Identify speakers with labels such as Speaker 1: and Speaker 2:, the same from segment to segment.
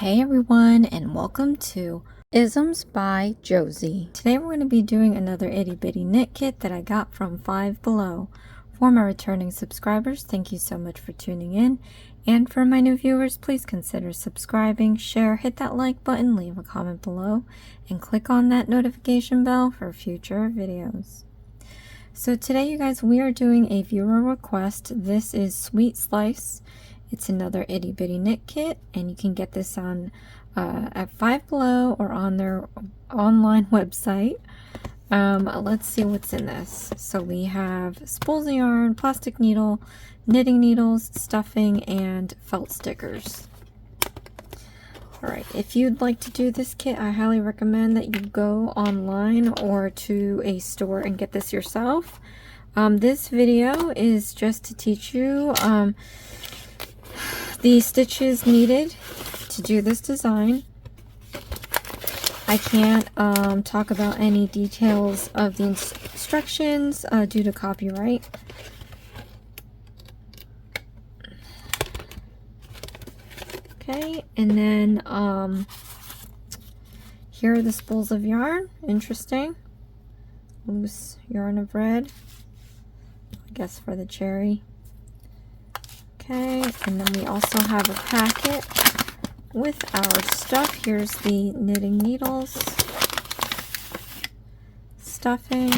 Speaker 1: Hey everyone, and welcome to Isms by Josie. Today we're going to be doing another itty bitty knit kit that I got from Five Below. For my returning subscribers, thank you so much for tuning in. And for my new viewers, please consider subscribing, share, hit that like button, leave a comment below, and click on that notification bell for future videos. So today, you guys, we are doing a viewer request. This is Sweet Slice. It's another itty bitty knit kit, and you can get this on at Five Below or on their online website. Let's see what's in this. So we have spools of yarn, plastic needle, knitting needles, stuffing, and felt stickers. Alright, if you'd like to do this kit, I highly recommend that you go online or to a store and get this yourself. This video is just to teach you the stitches needed to do this design. I can't talk about any details of the instructions due to copyright. Okay, and then here are the spools of yarn. Interesting. Loose yarn of red, I guess for the cherry. Okay, and then we also have a packet with our stuff. Here's the knitting needles, stuffing,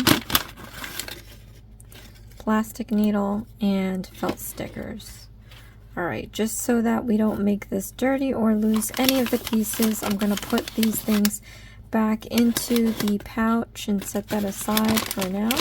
Speaker 1: plastic needle, and felt stickers. Alright, just so that we don't make this dirty or lose any of the pieces, I'm going to put these things back into the pouch and set that aside for now.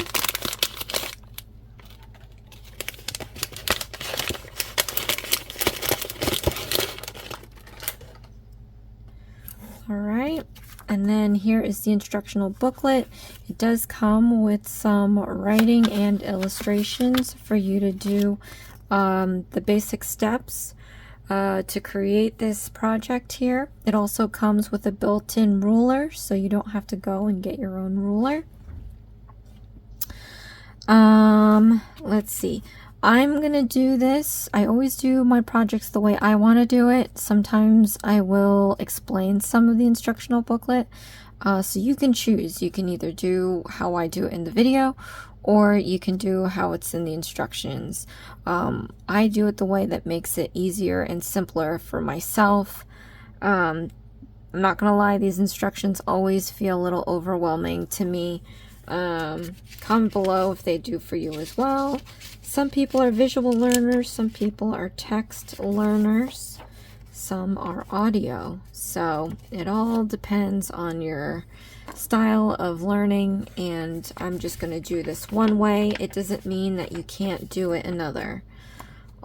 Speaker 1: Alright, and then here is the instructional booklet. It does come with some writing and illustrations for you to do the basic steps to create this project here. It also comes with a built-in ruler, so you don't have to go and get your own ruler. Let's see. I'm gonna do this. I always do my projects the way I want to do it. Sometimes I will explain some of the instructional booklet, so you can choose. You can either do how I do it in the video, or you can do how it's in the instructions. I do it the way that makes it easier and simpler for myself. I'm not gonna lie, these instructions always feel a little overwhelming to me. Comment below if they do for you as well. Some people are visual learners, some people are text learners, some are audio. So it all depends on your style of learning, and I'm just going to do this one way. It doesn't mean that you can't do it another.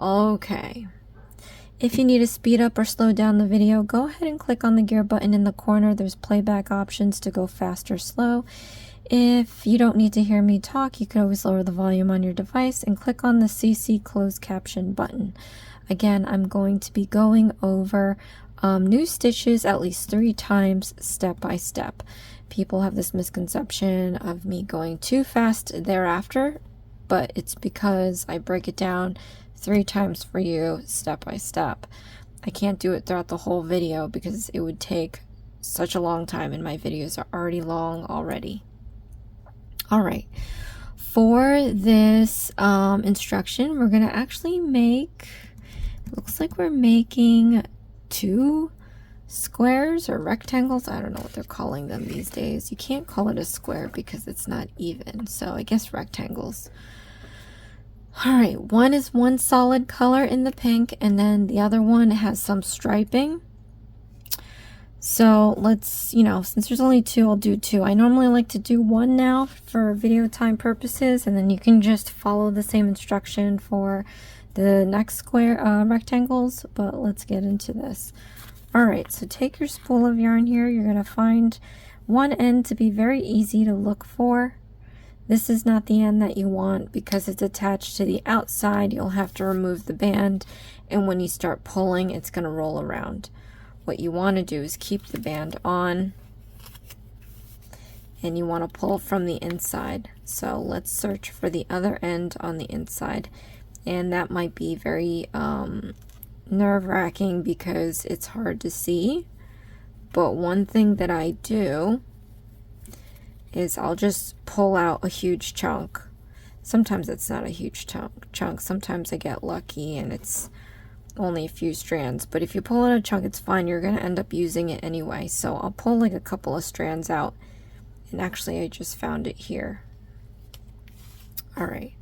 Speaker 1: Okay. If you need to speed up or slow down the video, go ahead and click on the gear button in the corner. There's playback options to go fast or slow. If you don't need to hear me talk, you can always lower the volume on your device and click on the CC closed caption button. Again, I'm going to be going over new stitches at least 3 times step by step. People have this misconception of me going too fast thereafter, but it's because I break it down 3 times for you step by step. I can't do it throughout the whole video because it would take such a long time, and my videos are already long already. Alright, for this instruction, we're going to actually make, it looks like we're making 2 squares or rectangles. I don't know what they're calling them these days. You can't call it a square because it's not even, so I guess rectangles. Alright, one is one solid color in the pink, and then the other one has some striping. So let's, since there's only 2, I'll do 2. I normally like to do 1 now for video time purposes, and then you can just follow the same instruction for the next square rectangles, but let's get into this. Alright, so take your spool of yarn here. You're going to find one end to be very easy to look for. This is not the end that you want because it's attached to the outside. You'll have to remove the band, and when you start pulling, it's going to roll around. What you want to do is keep the band on, and you want to pull from the inside. So let's search for the other end on the inside, and that might be very nerve-wracking because it's hard to see. But one thing that I do is I'll just pull out a huge chunk. Sometimes it's not a huge chunk. Sometimes I get lucky and it's only a few strands. But if you pull out a chunk, it's fine. You're going to end up using it anyway. So I'll pull like a couple of strands out. And actually, I just found it here. All right.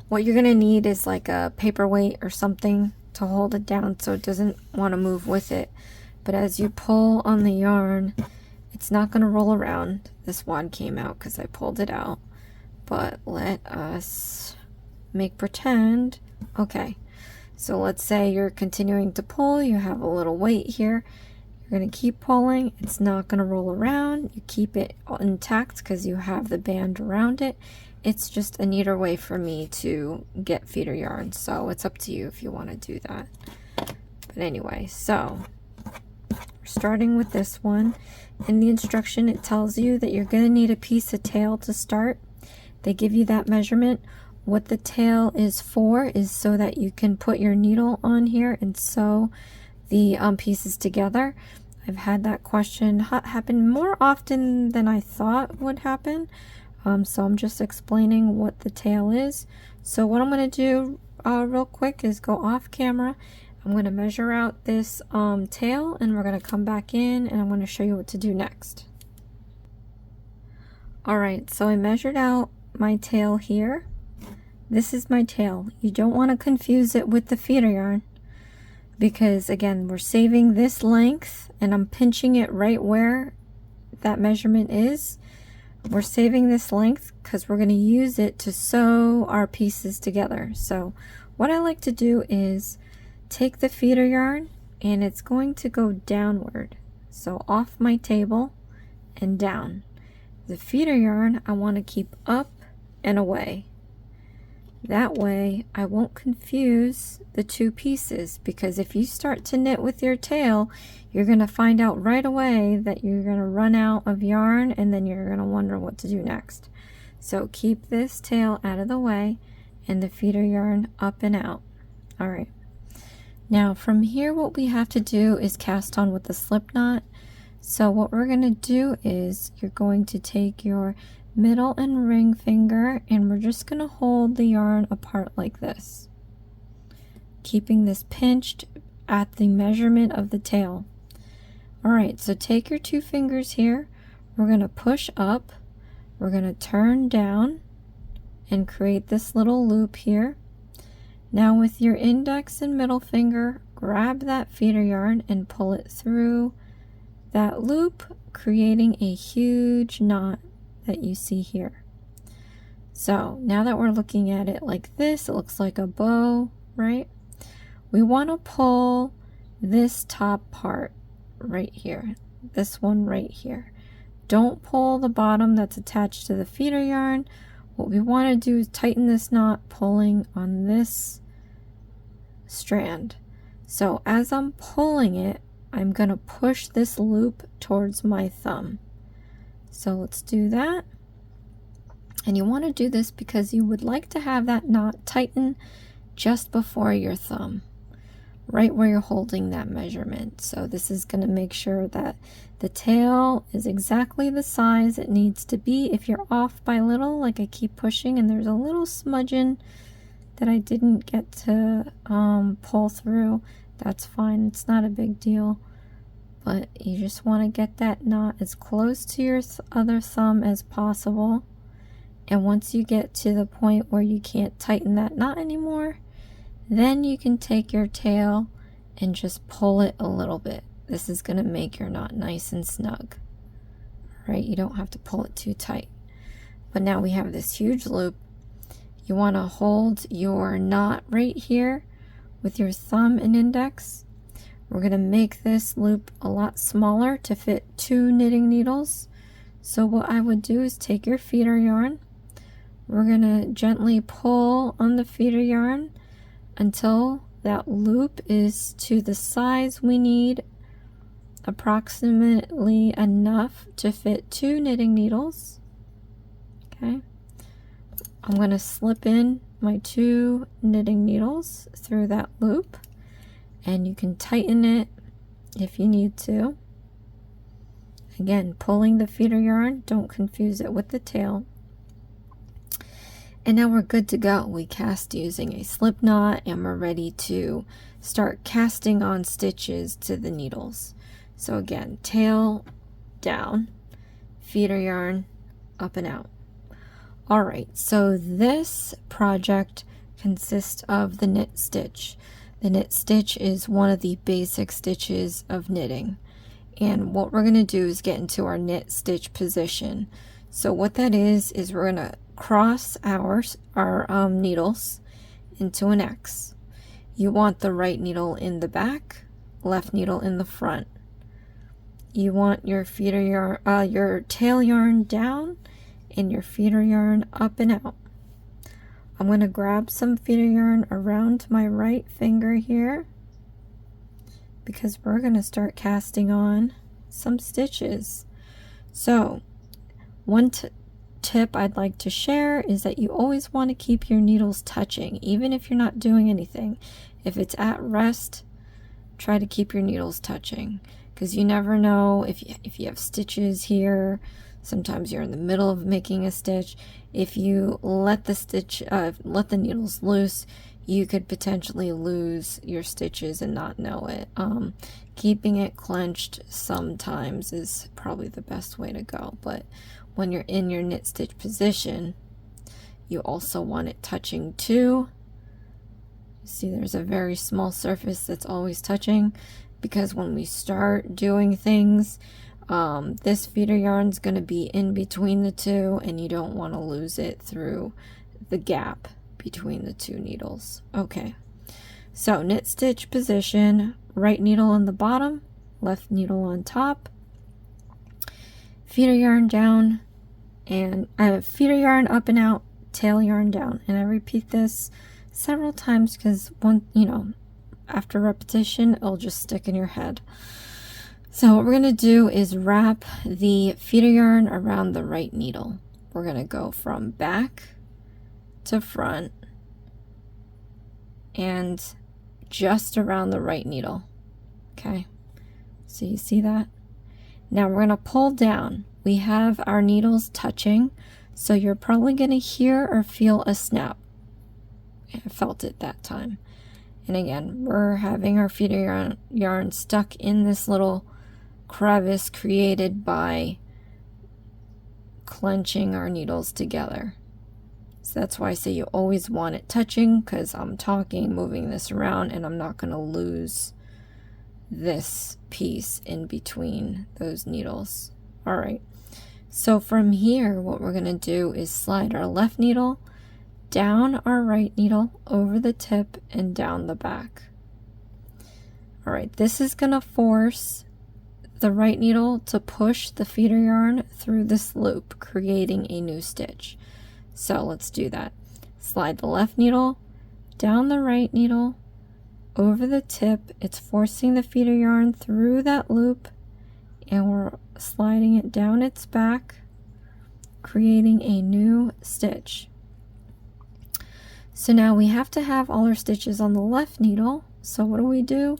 Speaker 1: What you're going to need is like a paperweight or something to hold it down so it doesn't want to move with it. But as you pull on the yarn, it's not going to roll around. This wad came out because I pulled it out. But let us make pretend. Okay, so let's say you're continuing to pull. You have a little weight here. You're going to keep pulling. It's not going to roll around. You keep it intact because you have the band around it. It's just a neater way for me to get feeder yarn. So it's up to you if you want to do that. But anyway, so we're starting with this one. In the instruction, it tells you that you're going to need a piece of tail to start. They give you that measurement. What the tail is for is so that you can put your needle on here and sew the pieces together. I've had that question happen more often than I thought would happen. So I'm just explaining what the tail is. So what I'm going to do real quick is go off camera. I'm going to measure out this tail, and we're going to come back in and I'm going to show you what to do next. Alright, so I measured out my tail here. This is my tail. You don't want to confuse it with the feeder yarn because again, we're saving this length and I'm pinching it right where that measurement is. We're saving this length because we're going to use it to sew our pieces together. So what I like to do is take the feeder yarn and it's going to go downward. So off my table and down. The feeder yarn I want to keep up and away. That way I won't confuse the two pieces, because if you start to knit with your tail, you're going to find out right away that you're going to run out of yarn and then you're going to wonder what to do next. So keep this tail out of the way and the feeder yarn up and out. All right. Now from here, what we have to do is cast on with the slip knot. So what we're going to do is you're going to take your middle and ring finger and we're just going to hold the yarn apart like this, keeping this pinched at the measurement of the tail. Alright, so take your two fingers here, we're going to push up, we're going to turn down and create this little loop here. Now with your index and middle finger, grab that feeder yarn and pull it through that loop, creating a huge knot that you see here. So now that we're looking at it like this, it looks like a bow, right? We want to pull this top part right here, this one right here. Don't pull the bottom that's attached to the feeder yarn. What we want to do is tighten this knot pulling on this strand. So as I'm pulling it, I'm going to push this loop towards my thumb. So let's do that. And you want to do this because you would like to have that knot tighten just before your thumb, right where you're holding that measurement. So this is going to make sure that the tail is exactly the size it needs to be. If you're off by a little, like I keep pushing and there's a little smudging that I didn't get to pull through, that's fine. It's not a big deal. But you just want to get that knot as close to your other thumb as possible. And once you get to the point where you can't tighten that knot anymore, then you can take your tail and just pull it a little bit. This is going to make your knot nice and snug. Right? You don't have to pull it too tight. But now we have this huge loop. You want to hold your knot right here with your thumb and index. We're going to make this loop a lot smaller to fit 2 knitting needles. So what I would do is take your feeder yarn. We're going to gently pull on the feeder yarn until that loop is to the size we need, approximately enough to fit 2 knitting needles. Okay. I'm going to slip in my 2 knitting needles through that loop. and you can tighten it if you need to. Again, pulling the feeder yarn, don't confuse it with the tail. And now we're good to go. We cast using a slip knot, and we're ready to start casting on stitches to the needles. So again, tail down, feeder yarn up and out. All right, so this project consists of the knit stitch. The knit stitch is one of the basic stitches of knitting. And what we're going to do is get into our knit stitch position. So what that is we're going to cross our needles into an X. You want the right needle in the back, left needle in the front. You want your feeder yarn, your tail yarn down, and your feeder yarn up and out. I'm going to grab some feeder yarn around my right finger here, because we're going to start casting on some stitches. So one tip I'd like to share is that you always want to keep your needles touching, even if you're not doing anything. If it's at rest, try to keep your needles touching, because you never know if you have stitches here. Sometimes you're in the middle of making a stitch. If you let the needles loose, you could potentially lose your stitches and not know it. Keeping it clenched sometimes is probably the best way to go, but when you're in your knit stitch position, you also want it touching too. See, there's a very small surface that's always touching, because when we start doing things, this feeder yarn is going to be in between the two, and you don't want to lose it through the gap between the two needles. Okay, so knit stitch position, right needle on the bottom, left needle on top, feeder yarn down, and I have feeder yarn up and out, tail yarn down. And I repeat this several times because after repetition, it'll just stick in your head. So what we're going to do is wrap the feeder yarn around the right needle. We're going to go from back to front and just around the right needle. Okay, so you see that? Now we're going to pull down. We have our needles touching, so you're probably going to hear or feel a snap. I felt it that time. And again, we're having our feeder yarn stuck in this little crevice created by clenching our needles together. So that's why I say you always want it touching, because I'm talking, moving this around, and I'm not going to lose this piece in between those needles. All right, so from here, what we're going to do is slide our left needle down our right needle over the tip and down the back. All right, this is going to force the right needle to push the feeder yarn through this loop, creating a new stitch. So let's do that. Slide the left needle down the right needle over the tip. It's forcing the feeder yarn through that loop, and we're sliding it down its back, creating a new stitch. So now we have to have all our stitches on the left needle. So what do?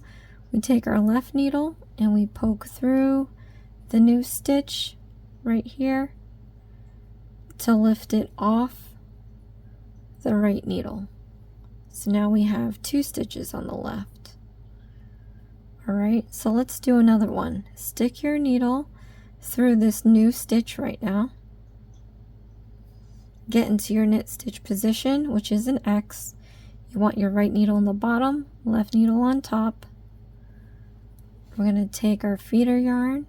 Speaker 1: We take our left needle and we poke through the new stitch right here to lift it off the right needle. So now we have 2 stitches on the left. All right, so let's do another one. Stick your needle through this new stitch right now. Get into your knit stitch position, which is an X. You want your right needle on the bottom, left needle on top. We're going to take our feeder yarn,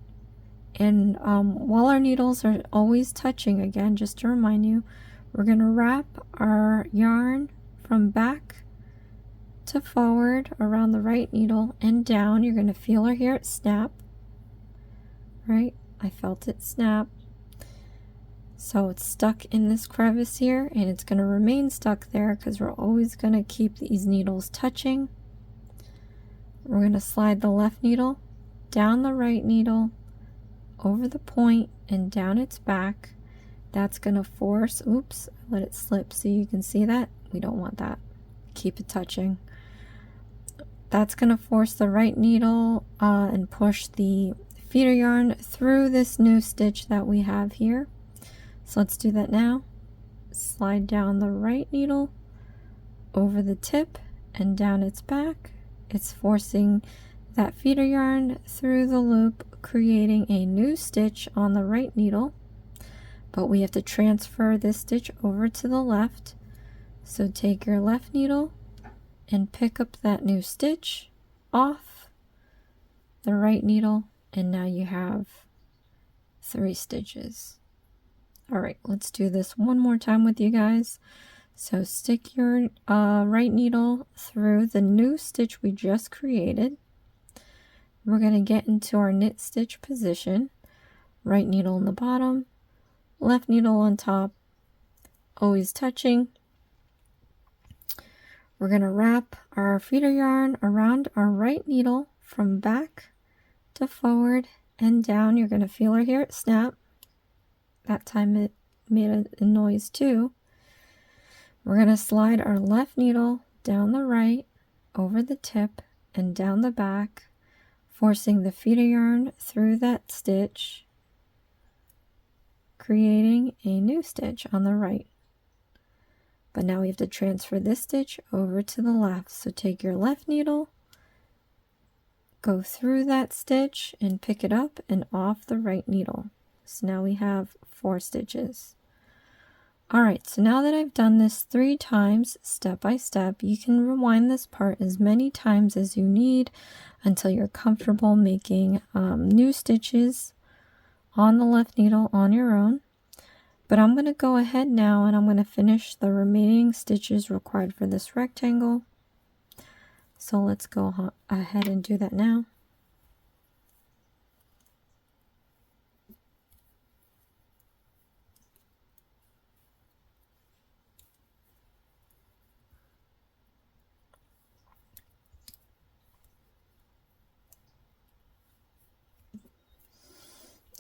Speaker 1: and while our needles are always touching, again, just to remind you, we're going to wrap our yarn from back to forward around the right needle and down. You're going to feel or hear it snap. Right? I felt it snap. So it's stuck in this crevice here, and it's going to remain stuck there because we're always going to keep these needles touching. We're going to slide the left needle down the right needle over the point and down its back. That's going to force, oops, let it slip so you can see that. We don't want that. Keep it touching. that's going to force the right needle and push the feeder yarn through this new stitch that we have here. So let's do that now. Slide down the right needle over the tip and down its back. It's forcing that feeder yarn through the loop, creating a new stitch on the right needle, but we have to transfer this stitch over to the left. So take your left needle and pick up that new stitch off the right needle, and now you have 3 stitches. All right, let's do this one more time with you guys. So stick your right needle through the new stitch we just created. We're going to get into our knit stitch position. Right needle on the bottom, left needle on top, always touching. We're going to wrap our feeder yarn around our right needle from back to forward and down. You're going to feel or hear it snap. That time it made a noise too. We're going to slide our left needle down the right, over the tip, and down the back, forcing the feeder yarn through that stitch, creating a new stitch on the right. But now we have to transfer this stitch over to the left. So take your left needle, go through that stitch and pick it up and off the right needle. So now we have 4 stitches. All right, so now that I've done this 3 times, step by step, you can rewind this part as many times as you need until you're comfortable making new stitches on the left needle on your own. But I'm going to go ahead now and I'm going to finish the remaining stitches required for this rectangle. So let's go ahead and do that now.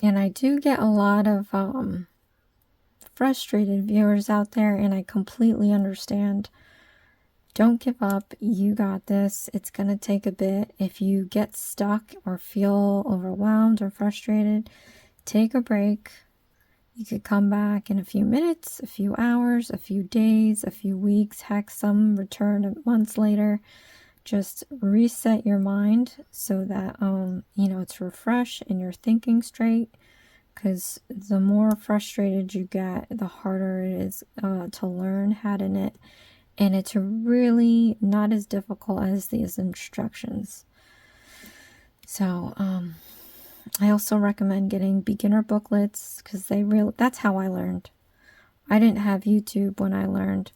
Speaker 1: And I do get a lot of frustrated viewers out there, and I completely understand. Don't give up. You got this. It's going to take a bit. If you get stuck or feel overwhelmed or frustrated, take a break. You could come back in a few minutes, a few hours, a few days, a few weeks, heck, some return months later. Just reset your mind so that, you know, it's refreshed and you're thinking straight, because the more frustrated you get, the harder it is to learn how to knit. And it's really not as difficult as these instructions. So, I also recommend getting beginner booklets, because that's how I learned. I didn't have YouTube when I learned.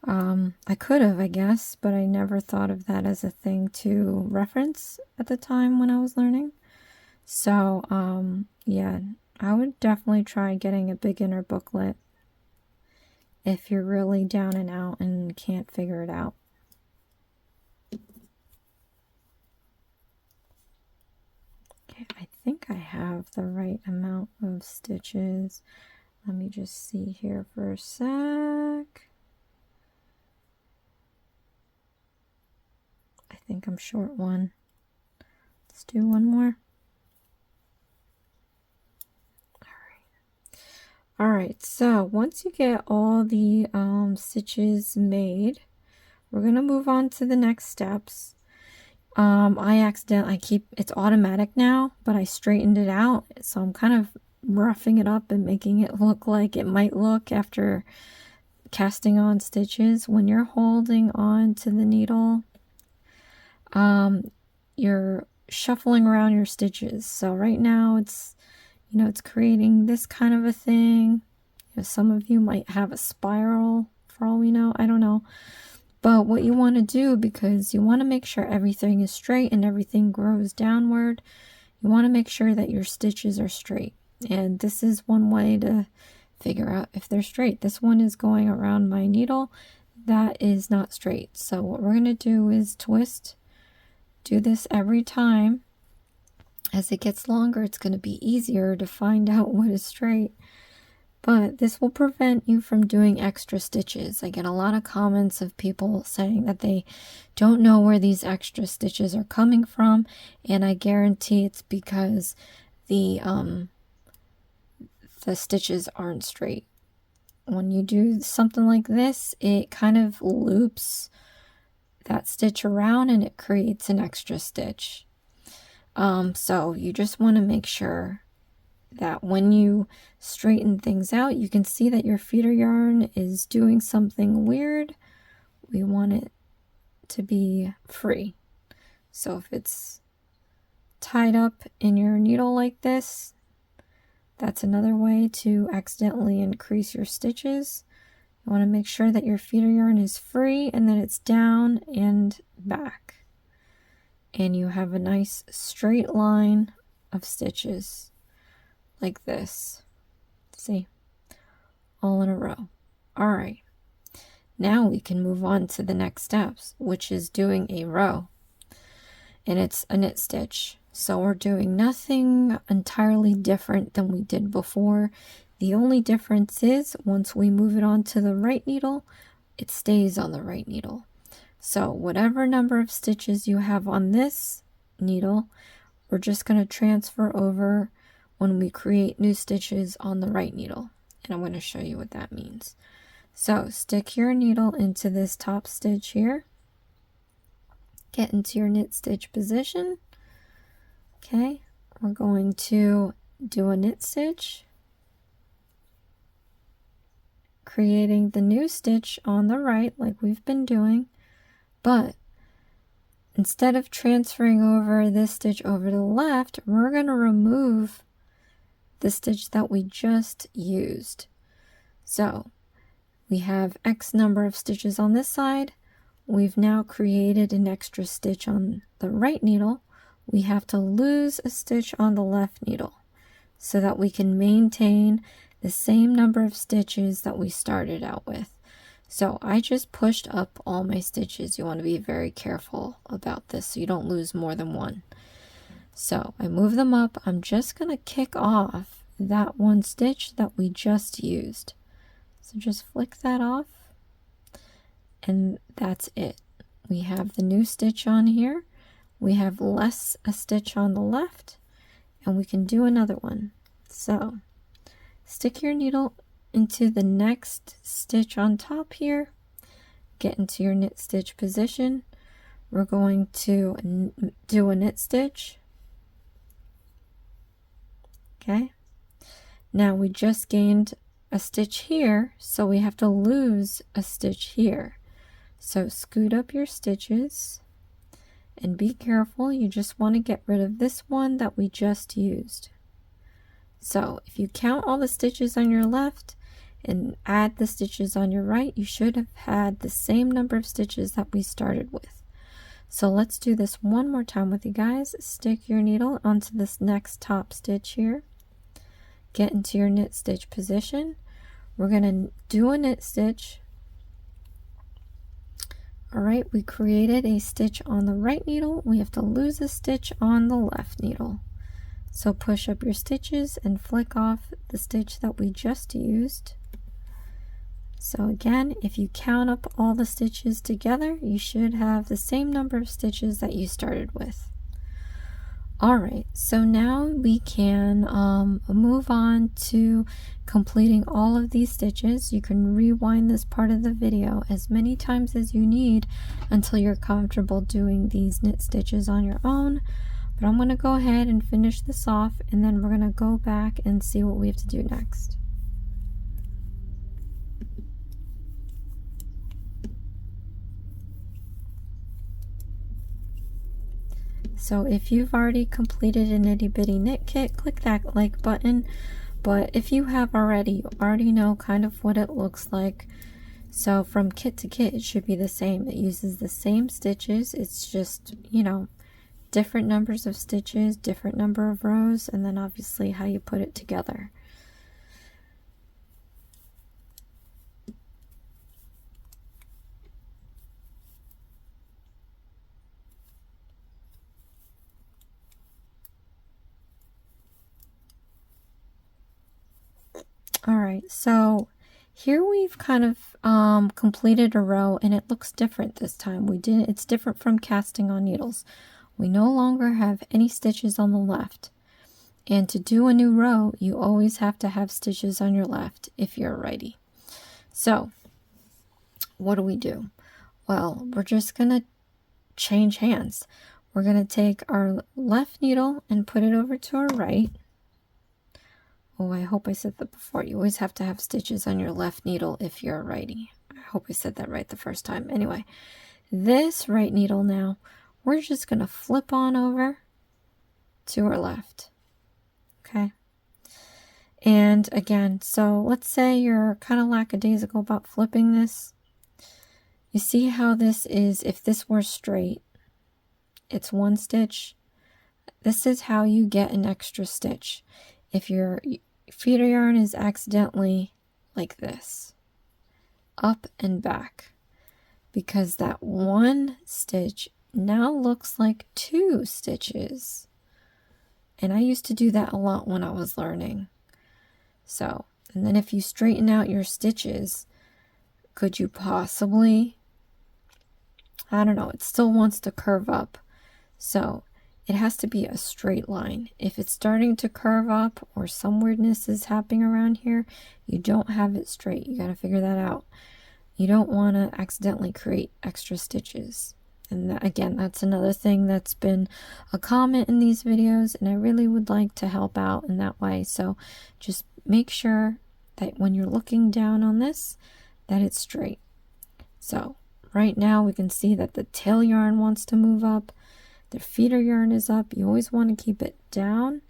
Speaker 1: I could have, I guess, but I never thought of that as a thing to reference at the time when I was learning. So, yeah, I would definitely try getting a beginner booklet if you're really down and out and can't figure it out. Okay, I think I have the right amount of stitches. Let me just see here for a sec. I think I'm short one. Let's do one more. All right, so once you get all the stitches made, we're going to move on to the next steps. It's automatic now, but I straightened it out. So I'm kind of roughing it up and making it look like it might look after casting on stitches. When you're holding on to the needle, you're shuffling around your stitches. So right now it's, you know, it's creating this kind of a thing. You know, some of you might have a spiral for all we know. I don't know. But what you want to do, because you want to make sure everything is straight and everything grows downward, you want to make sure that your stitches are straight. And this is one way to figure out if they're straight. This one is going around my needle. That is not straight. So what we're going to do is twist. Do this every time. As it gets longer, it's going to be easier to find out what is straight. but this will prevent you from doing extra stitches. I get a lot of comments of people saying that they don't know where these extra stitches are coming from, and I guarantee it's because the stitches aren't straight. When you do something like this, it kind of loops that stitch around and it creates an extra stitch. So you just want to make sure that when you straighten things out, you can see that your feeder yarn is doing something weird. We want it to be free. So if it's tied up in your needle like this, that's another way to accidentally increase your stitches. You want to make sure that your feeder yarn is free and that it's down and back. And you have a nice straight line of stitches like this. See? All in a row. All right. Now we can move on to the next steps, which is doing a row. And it's a knit stitch. So we're doing nothing entirely different than we did before. The only difference is once we move it on to the right needle, it stays on the right needle. So whatever number of stitches you have on this needle, we're just going to transfer over when we create new stitches on the right needle. And I'm going to show you what that means. So stick your needle into this top stitch here. Get into your knit stitch position. Okay, we're going to do a knit stitch, creating the new stitch on the right like we've been doing, but instead of transferring over this stitch over to the left, we're going to remove the stitch that we just used. So we have X number of stitches on this side. We've now created an extra stitch on the right needle. We have to lose a stitch on the left needle so that we can maintain the same number of stitches that we started out with. So I just pushed up all my stitches. You want to be very careful about this so you don't lose more than one. So I move them up. I'm just going to kick off that one stitch that we just used. So just flick that off and that's it. We have the new stitch on here. We have less a stitch on the left and we can do another one. So stick your needle into the next stitch on top here, get into your knit stitch position. We're going to do a knit stitch. Okay, now we just gained a stitch here, so we have to lose a stitch here. So scoot up your stitches and be careful, you just want to get rid of this one that we just used. So if you count all the stitches on your left and add the stitches on your right, you should have had the same number of stitches that we started with. So let's do this one more time with you guys. Stick your needle onto this next top stitch here. Get into your knit stitch position. We're going to do a knit stitch. All right, we created a stitch on the right needle. We have to lose a stitch on the left needle. So push up your stitches and flick off the stitch that we just used. So again, if you count up all the stitches together, you should have the same number of stitches that you started with. All right, so now we can move on to completing all of these stitches. You can rewind this part of the video as many times as you need until you're comfortable doing these knit stitches on your own. But I'm going to go ahead and finish this off, and then we're going to go back and see what we have to do next. So if you've already completed an itty bitty knit kit, click that like button. But if you have already, you already know kind of what it looks like. So from kit to kit, it should be the same. It uses the same stitches. It's just, you know, different numbers of stitches, different number of rows, and then obviously how you put it together. All right. right, so here we've kind of completed a row, and it looks different this time. It's different from casting on needles. We no longer have any stitches on the left. And to do a new row, you always have to have stitches on your left if you're a righty. So what do? Well, we're just going to change hands. We're going to take our left needle and put it over to our right. Oh, I hope I said that before. You always have to have stitches on your left needle if you're a righty. I hope I said that right the first time. Anyway, this right needle now, we're just going to flip on over to our left. Okay. And again, so let's say you're kind of lackadaisical about flipping this. You see how this is, if this were straight, it's one stitch. This is how you get an extra stitch. If your feeder yarn is accidentally like this, up and back, because that one stitch now looks like two stitches. And I used to do that a lot when I was learning. So, and then if you straighten out your stitches, could you possibly, I don't know, it still wants to curve up. So it has to be a straight line. If it's starting to curve up or some weirdness is happening around here, you don't have it straight. You got to figure that out. You don't want to accidentally create extra stitches. And that, again, that's another thing that's been a comment in these videos, and I really would like to help out in that way. So just make sure that when you're looking down on this, that it's straight. So right now we can see that the tail yarn wants to move up. The feeder yarn is up. You always want to keep it down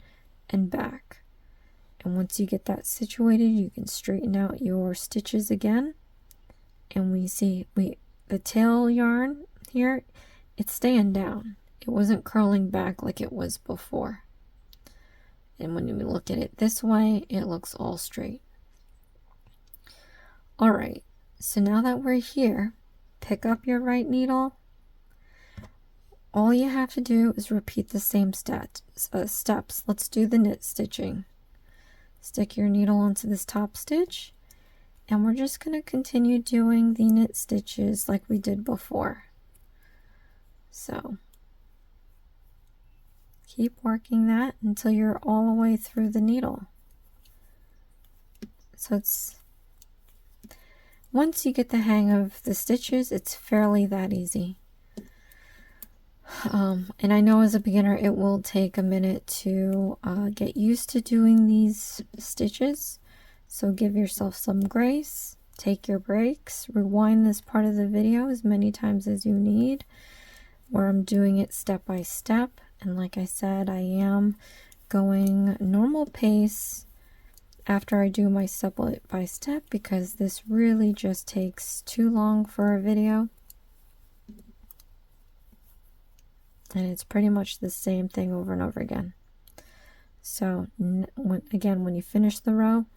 Speaker 1: and back. And once you get that situated, you can straighten out your stitches again. And we see the tail yarn here, it's staying down. It wasn't curling back like it was before. And when we look at it this way, it looks all straight. All right, so now that we're here, pick up your right needle. All you have to do is repeat the same steps. Let's do the knit stitching. Stick your needle onto this top stitch, and we're just going to continue doing the knit stitches like we did before. So keep working that until you're all the way through the needle. So it's, once you get the hang of the stitches, it's fairly that easy. And I know as a beginner it will take a minute to get used to doing these stitches, so give yourself some grace, take your breaks, rewind this part of the video as many times as you need, where I'm doing it step by step. And like I said, I am going normal pace after I do my step by step, because this really just takes too long for a video. And it's pretty much the same thing over and over again. So again, when you finish the row,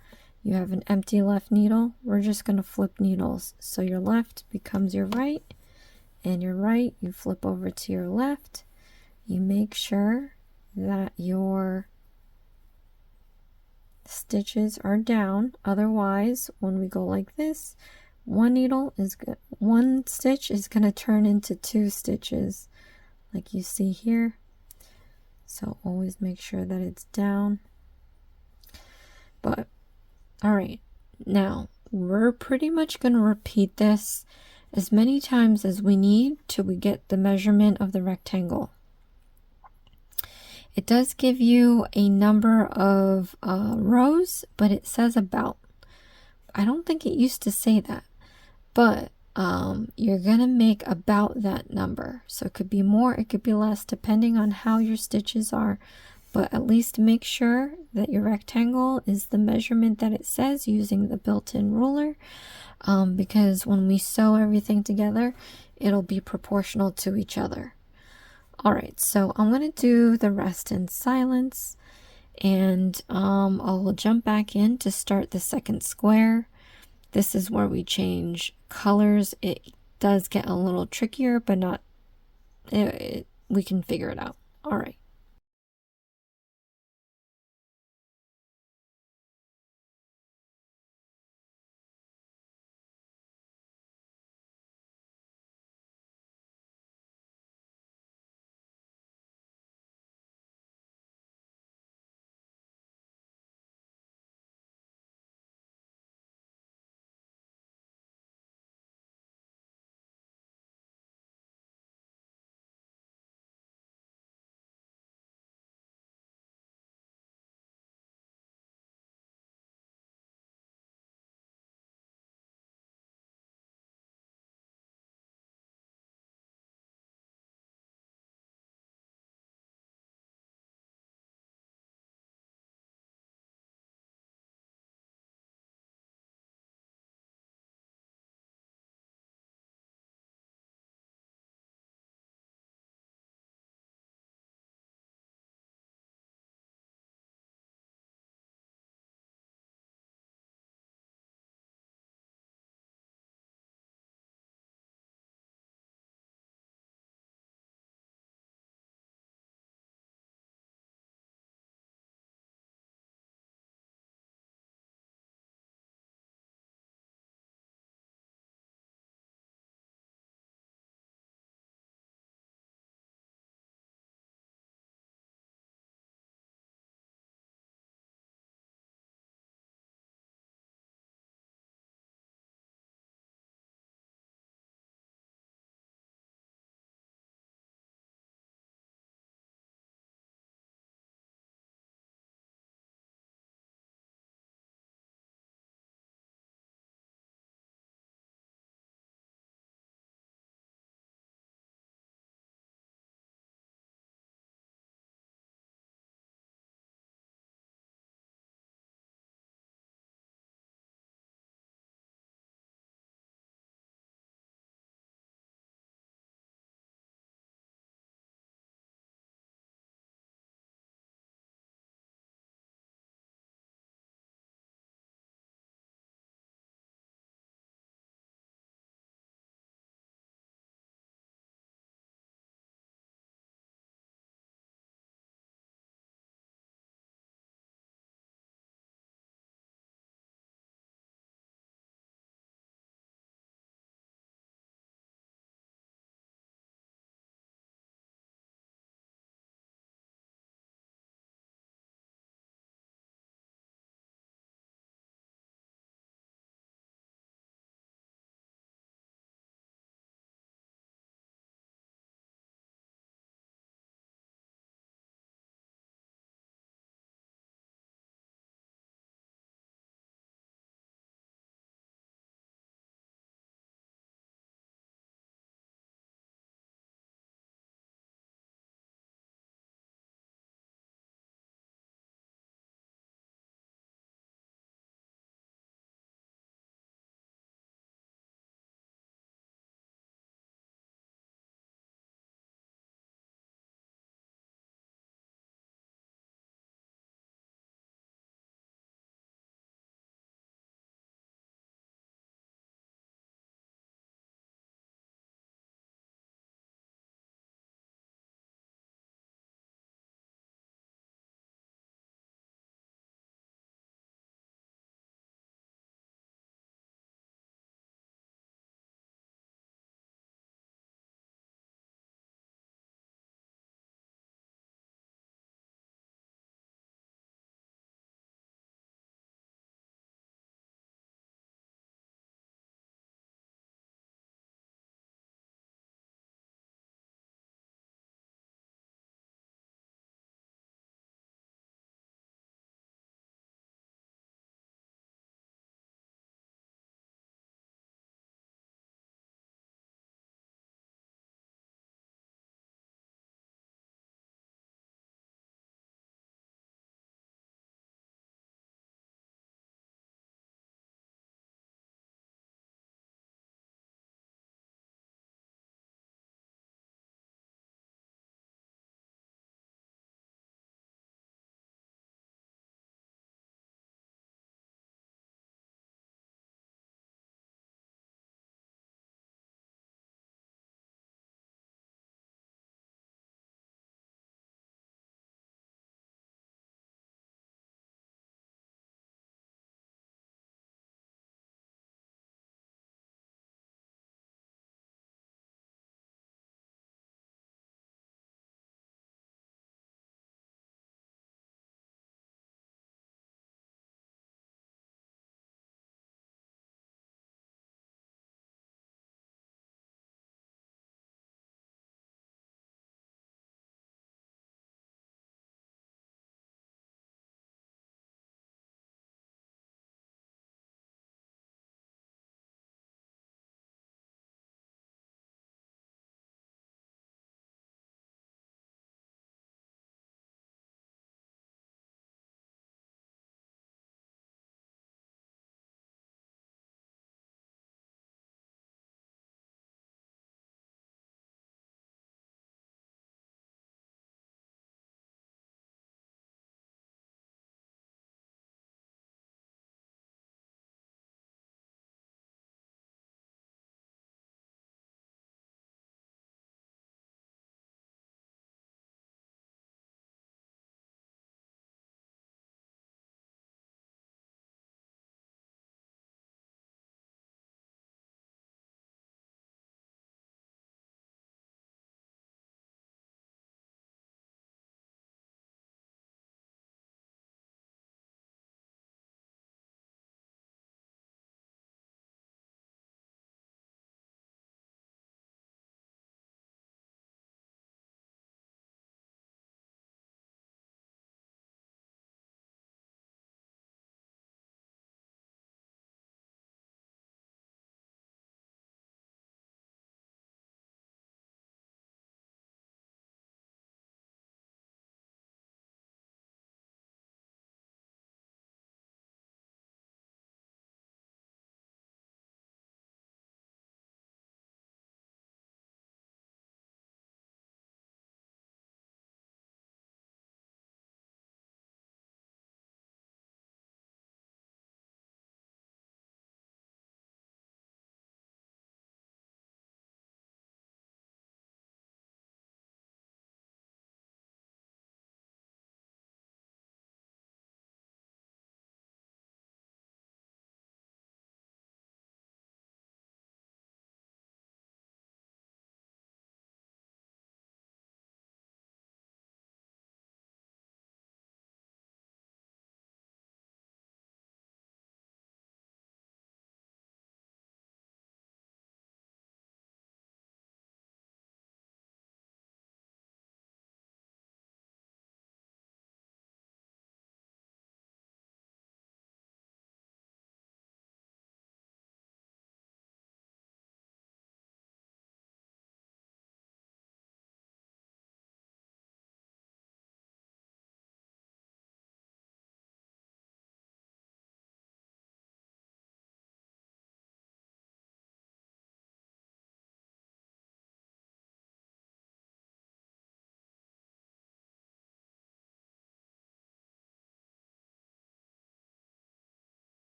Speaker 1: you have an empty left needle. We're just going to flip needles. So your left becomes your right, and your right, you flip over to your left. You make sure that your stitches are down. Otherwise, when we go like this, one stitch is going to turn into two stitches, like you see here. So always make sure that it's down. But all right, now we're pretty much going to repeat this as many times as we need till we get the measurement of the rectangle. It does give you a number of rows, but it says about. I don't think it used to say that, but you're gonna make about that number. So it could be more, it could be less, depending on how your stitches are, but at least make sure that your rectangle is the measurement that it says using the built-in ruler, because when we sew everything together, it'll be proportional to each other. All right, so I'm gonna do the rest in silence, and I'll jump back in to start the second square. This is where we change colors. It does get a little trickier, but not, we can figure it out. All right.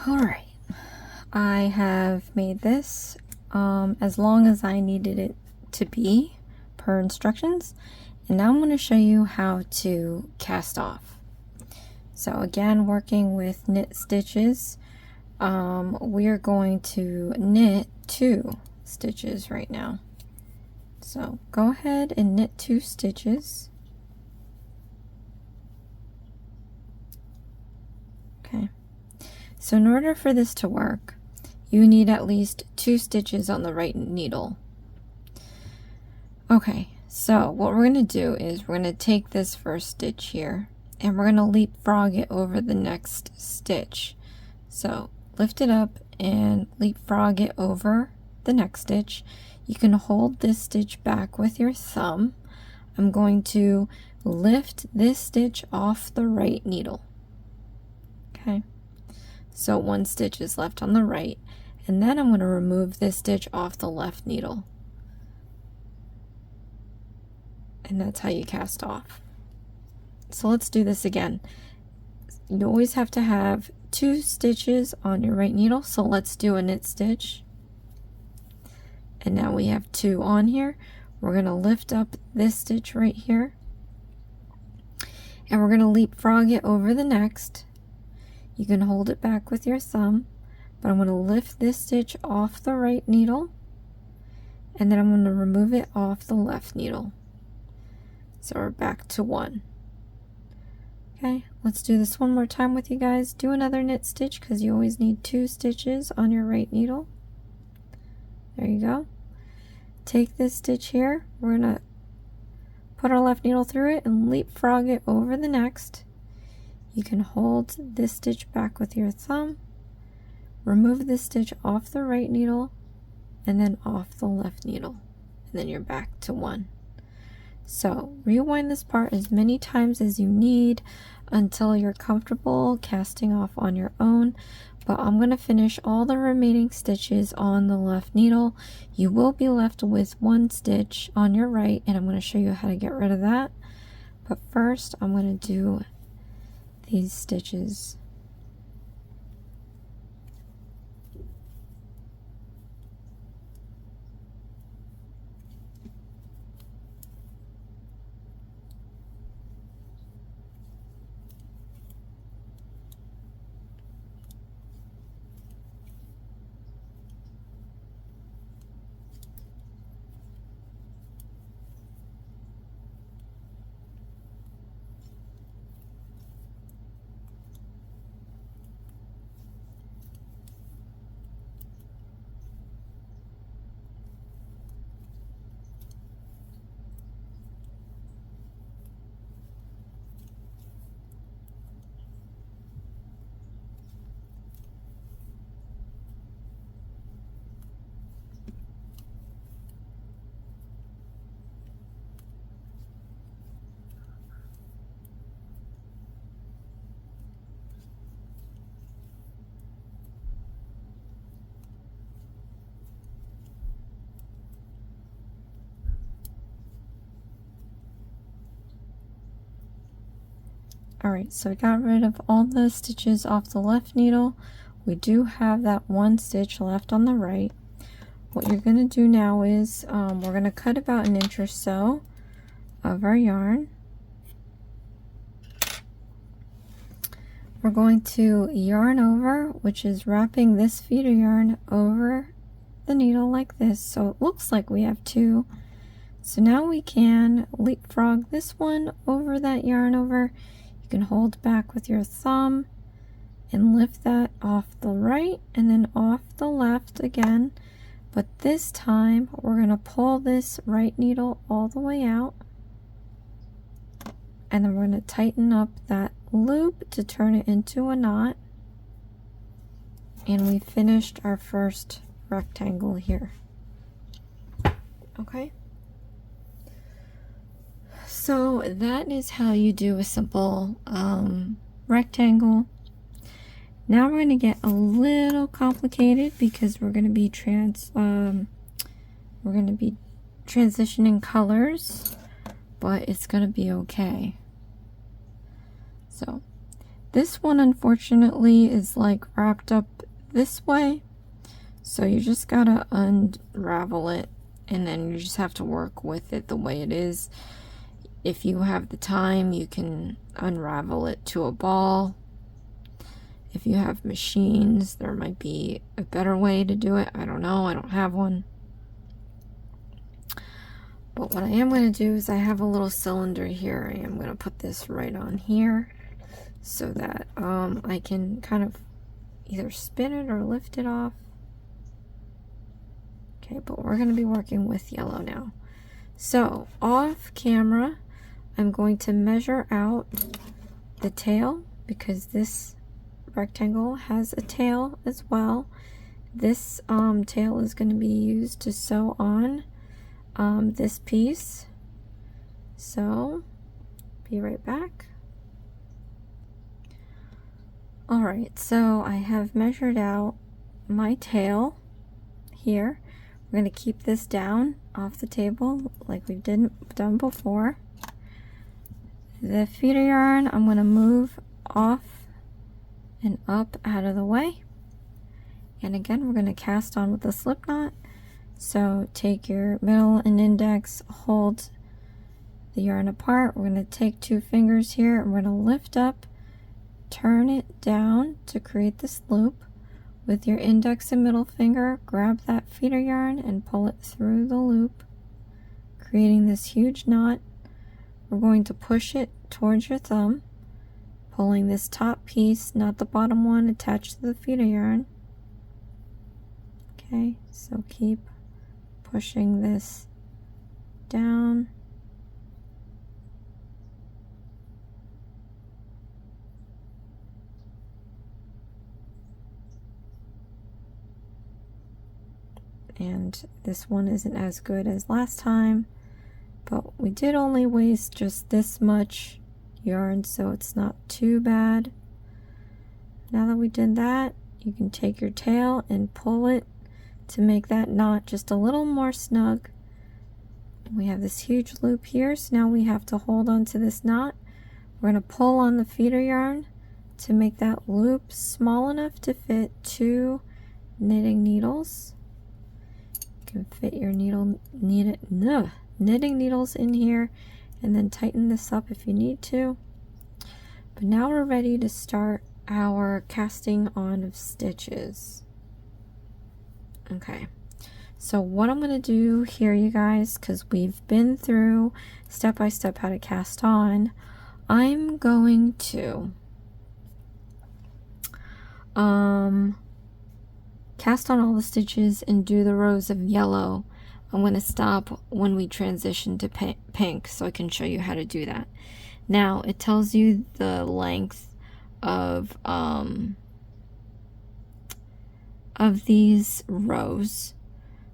Speaker 1: All right, I have made this as long as I needed it to be per instructions, and now I'm going to show you how to cast off. So again, working with knit stitches, we are going to knit 2 stitches right now. So go ahead and knit 2 stitches. Okay. So in order for this to work, you need at least 2 stitches on the right needle. Okay, so what we're going to do is we're going to take this first stitch here and we're going to leapfrog it over the next stitch. So lift it up and leapfrog it over the next stitch. You can hold this stitch back with your thumb. I'm going to lift this stitch off the right needle. Okay. So 1 stitch is left on the right, and then I'm going to remove this stitch off the left needle. And that's how you cast off. So let's do this again. You always have to have 2 stitches on your right needle, so let's do a knit stitch. And now we have 2 on here. We're going to lift up this stitch right here, and we're going to leapfrog it over the next. You can hold it back with your thumb, but I'm going to lift this stitch off the right needle, and then I'm going to remove it off the left needle. So we're back to 1. Okay, let's do this one more time with you guys. Do another knit stitch because you always need 2 stitches on your right needle. There you go. Take this stitch here. We're going to put our left needle through it and leapfrog it over the next. You can hold this stitch back with your thumb, remove this stitch off the right needle, and then off the left needle, and then you're back to 1. So rewind this part as many times as you need until you're comfortable casting off on your own. But I'm going to finish all the remaining stitches on the left needle. You will be left with 1 stitch on your right, and I'm going to show you how to get rid of that. But first, I'm going to do these stitches. Alright, so I got rid of all the stitches off the left needle. We do have that 1 stitch left on the right. What you're going to do now is we're going to cut about 1 inch or so of our yarn. We're going to yarn over, which is wrapping this feeder yarn over the needle like this, so it looks like we have 2. So now we can leapfrog this one over that yarn over. You can hold back with your thumb and lift that off the right and then off the left again. But this time we're going to pull this right needle all the way out, and then we're going to tighten up that loop to turn it into a knot. And we finished our first rectangle here. Okay. So that is how you do a simple rectangle. Now we're going to get a little complicated because we're going to be transitioning colors, but it's going to be okay. So This one, unfortunately, is like wrapped up this way. So you just gotta unravel it, and then you just have to work with it the way it is. If you have the time, you can unravel it to a ball. If you have machines, there might be a better way to do it. I don't know. I don't have one. But what I am going to do is I have a little cylinder here. I am going to put this right on here so that I can kind of either spin it or lift it off. Okay, but we're going to be working with yellow now. So off camera, I'm going to measure out the tail because this rectangle has a tail as well. This tail is going to be used to sew on this piece. So be right back. Alright, so I have measured out my tail here. We're going to keep this down off the table like we've done before. The feeder yarn I'm going to move off and up out of the way. And again, we're going to cast on with a slip knot. So take your middle and index, hold the yarn apart. We're going to take 2 fingers here and we're going to lift up, turn it down to create this loop. With your index and middle finger, grab that feeder yarn and pull it through the loop, creating this huge knot. We're going to push it towards your thumb, pulling this top piece, not the bottom one, attached to the feeder yarn. Okay, so keep pushing this down. And this one isn't as good as last time, but we did only waste just this much yarn, so it's not too bad. Now that we did that, you can take your tail and pull it to make that knot just a little more snug. We have this huge loop here, so now we have to hold on to this knot. We're going to pull on the feeder yarn to make that loop small enough to fit 2 knitting needles. You can fit your knitting needles in here and then tighten this up if you need to. But now we're ready to start our casting on of stitches. Okay, so what I'm going to do here, you guys, because we've been through step by step how to cast on, I'm going to cast on all the stitches and do the rows of yellow. I'm going to stop when we transition to pink so I can show you how to do that. Now it tells you the length of these rows.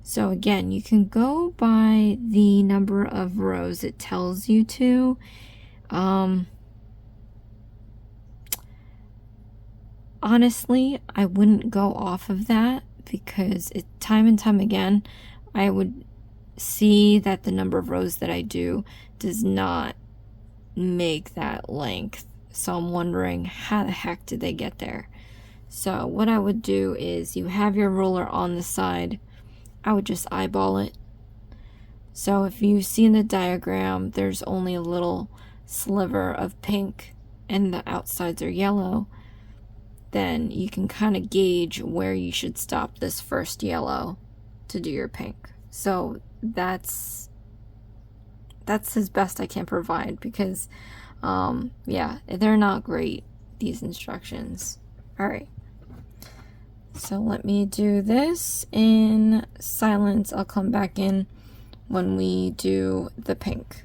Speaker 1: So again, you can go by the number of rows it tells you to. Honestly, I wouldn't go off of that because time and time again, I would see that the number of rows that I do does not make that length. So I'm wondering how the heck did they get there? So what I would do is you have your ruler on the side. I would just eyeball it. So if you see in the diagram, there's only a little sliver of pink and the outsides are yellow. Then you can kind of gauge where you should stop this first yellow to do your pink. So that's as best I can provide because yeah, they're not great, these instructions. All right, so let me do this in silence. I'll come back in when we do the pink.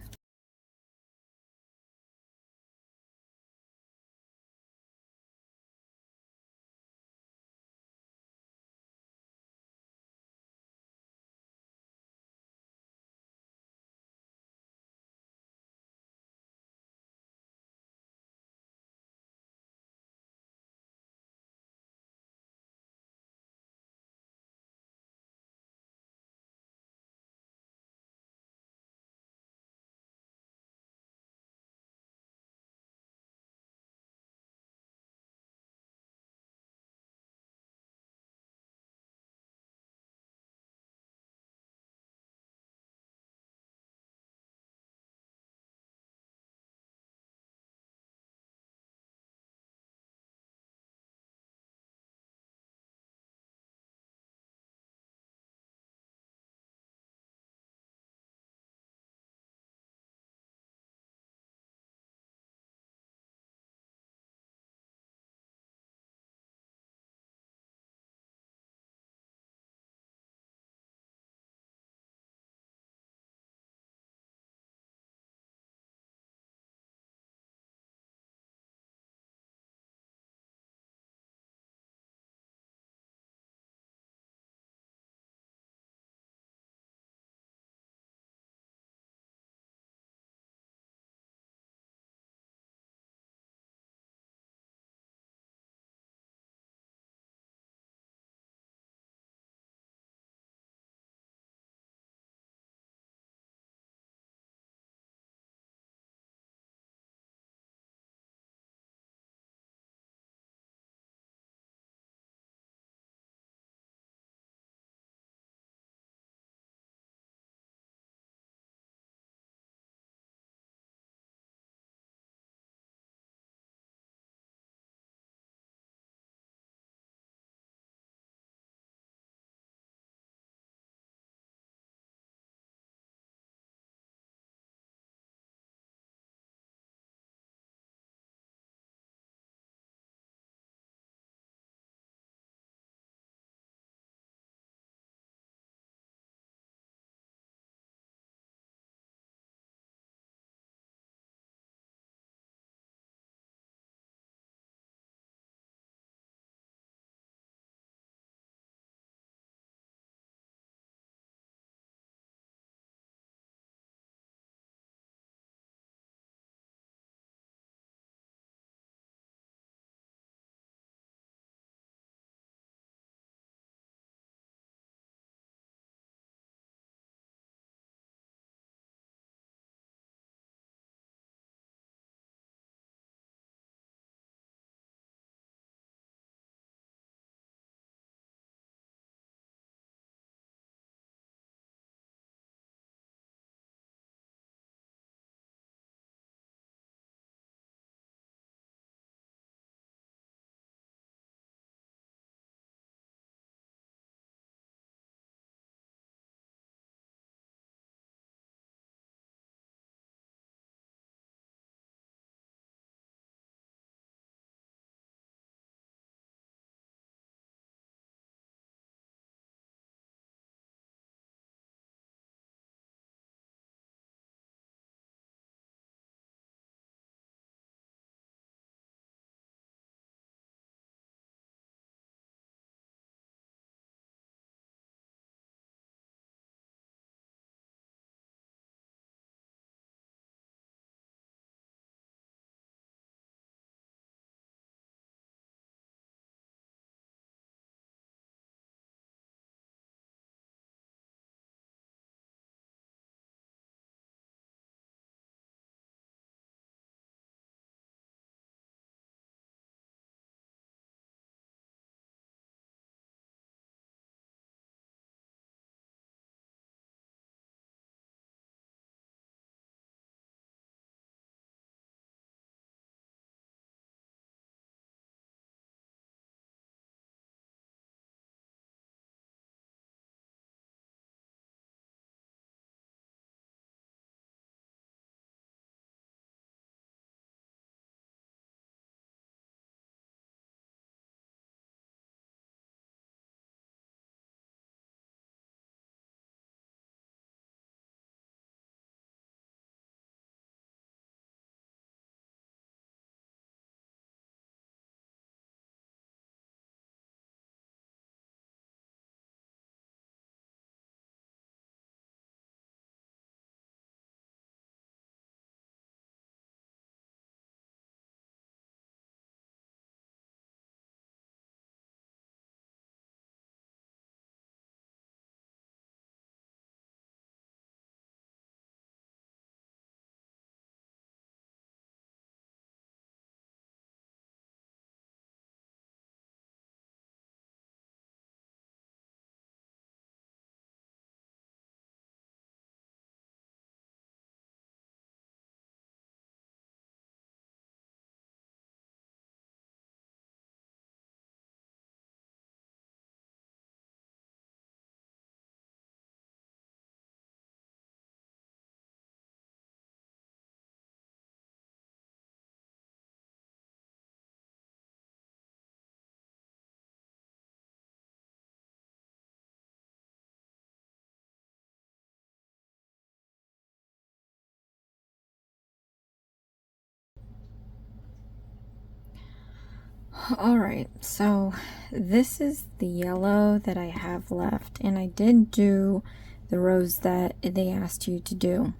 Speaker 1: All right, so this is the yellow that I have left, and I did do the rows that they asked you to do.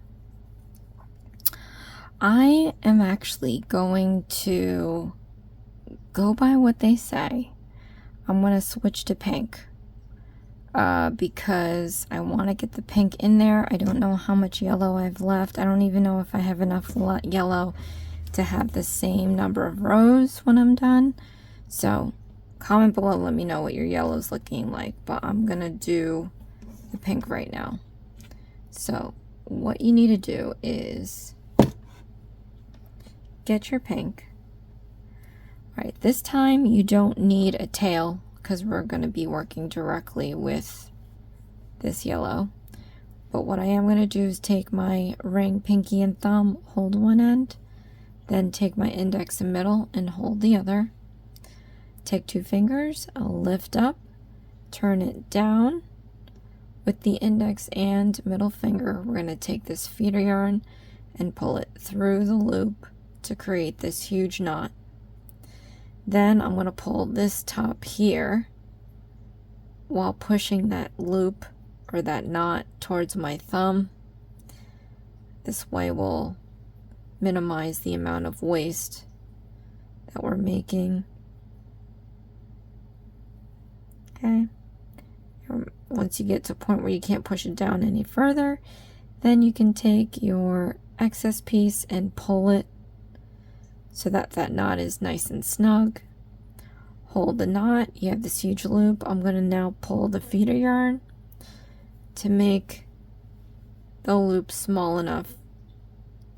Speaker 1: I am actually going to go by what they say. I'm going to switch to pink because I want to get the pink in there. I don't know how much yellow I've left. I don't even know if I have enough yellow to have the same number of rows when I'm done. So comment below, let me know what your yellow's looking like, but I'm going to do the pink right now. So what you need to do is get your pink. All right, this time you don't need a tail because we're going to be working directly with this yellow. But what I am going to do is take my ring, pinky, and thumb, hold one end, then take my index and middle and hold the other. Take 2 fingers, I'll lift up, turn it down. With the index and middle finger, we're going to take this feeder yarn and pull it through the loop to create this huge knot. Then I'm going to pull this top here while pushing that loop or that knot towards my thumb. This way we'll minimize the amount of waste that we're making. Okay. Once you get to a point where you can't push it down any further, then you can take your excess piece and pull it so that that knot is nice and snug. Hold the knot, you have this huge loop. I'm going to now pull the feeder yarn to make the loop small enough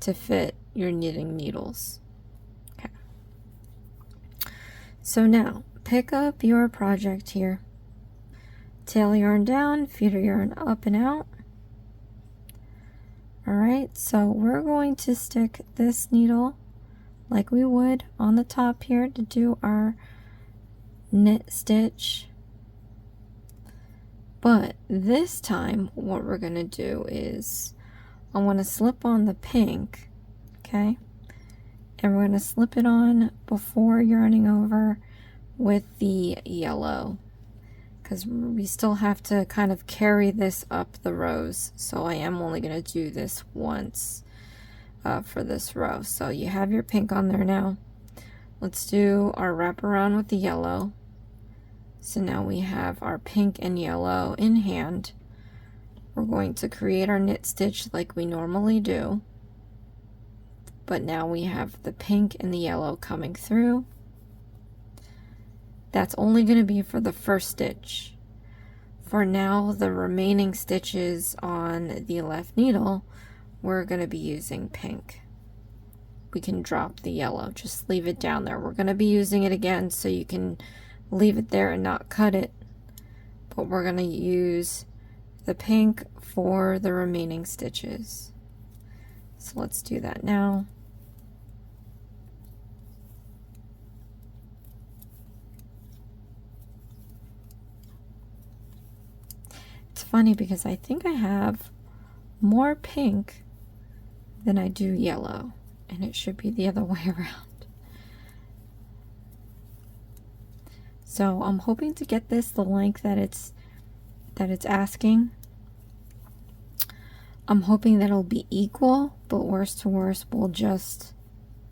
Speaker 1: to fit your knitting needles. Okay. So now pick up your project here. Tail yarn down, feeder yarn up and out. Alright, so we're going to stick this needle like we would on the top here to do our knit stitch. But this time what we're going to do is I want to slip on the pink, okay? And we're going to slip it on before yarning over with the yellow, because we still have to kind of carry this up the rows. So I am only going to do this once for this row. So you have your pink on there now. Let's do our wraparound with the yellow. So now we have our pink and yellow in hand. We're going to create our knit stitch like we normally do. But now we have the pink and the yellow coming through. That's only going to be for the first stitch. For now, the remaining stitches on the left needle, we're going to be using pink. We can drop the yellow, just leave it down there. We're going to be using it again, so you can leave it there and not cut it. But we're going to use the pink for the remaining stitches. So let's do that now. It's funny because I think I have more pink than I do yellow, and it should be the other way around. So I'm hoping to get this the length that it's asking. I'm hoping that it'll be equal, but worst to worst, we'll just,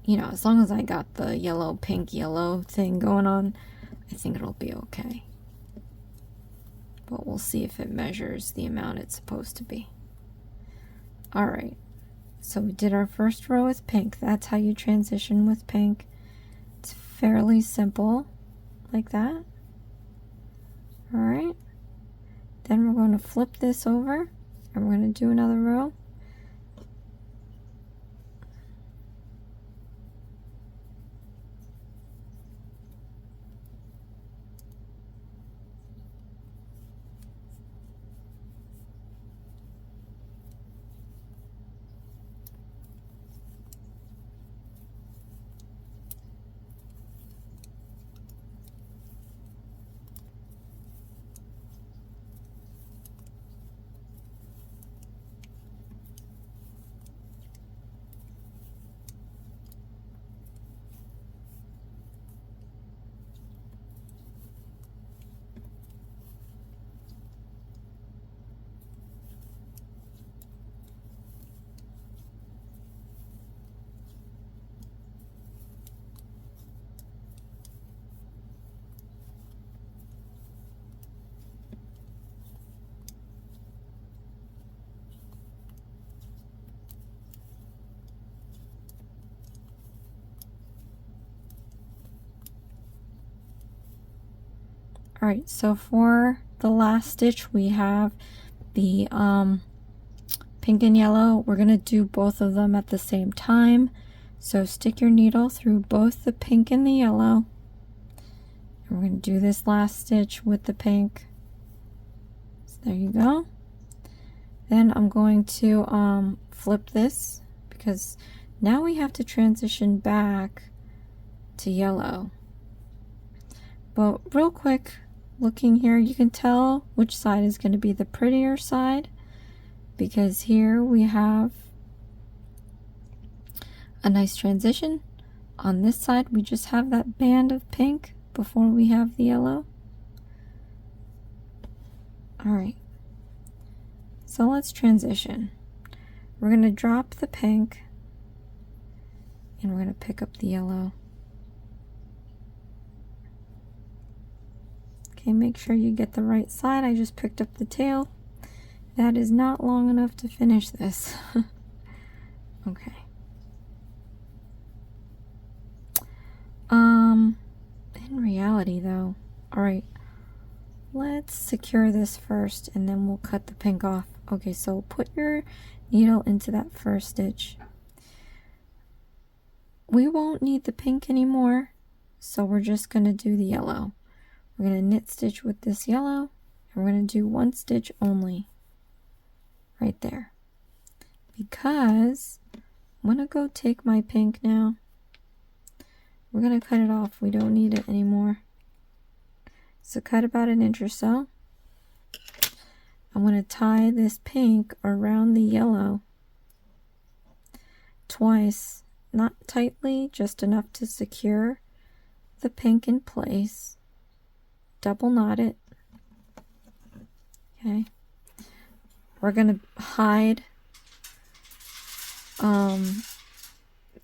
Speaker 1: you know, as long as I got the yellow, pink, yellow thing going on, I think it'll be okay. But we'll see if it measures the amount it's supposed to be. Alright, so we did our first row with pink. That's how you transition with pink. It's fairly simple, like that. Alright, then we're going to flip this over and we're going to do another row. All right, so for the last stitch, we have the pink and yellow. We're gonna do both of them at the same time. So stick your needle through both the pink and the yellow. And we're gonna do this last stitch with the pink. So there you go. Then I'm going to flip this because now we have to transition back to yellow. But real quick, looking here, you can tell which side is going to be the prettier side, because here we have a nice transition. On this side, we just have that band of pink before we have the yellow. All right, so let's transition. We're going to drop the pink and we're going to pick up the yellow. Okay, make sure you get the right side. I just picked up the tail. That is not long enough to finish this. Okay. In reality though, all right, let's secure this first and then we'll cut the pink off. Okay, so put your needle into that first stitch. We won't need the pink anymore, so we're just gonna do the yellow. We're gonna knit stitch with this yellow and we're gonna do one stitch only right there, because I'm gonna go take my pink now. We're gonna cut it off. We don't need it anymore. So cut about an inch or so. I'm gonna tie this pink around the yellow twice, not tightly, just enough to secure the pink in place. Double knot it. Okay. We're gonna hide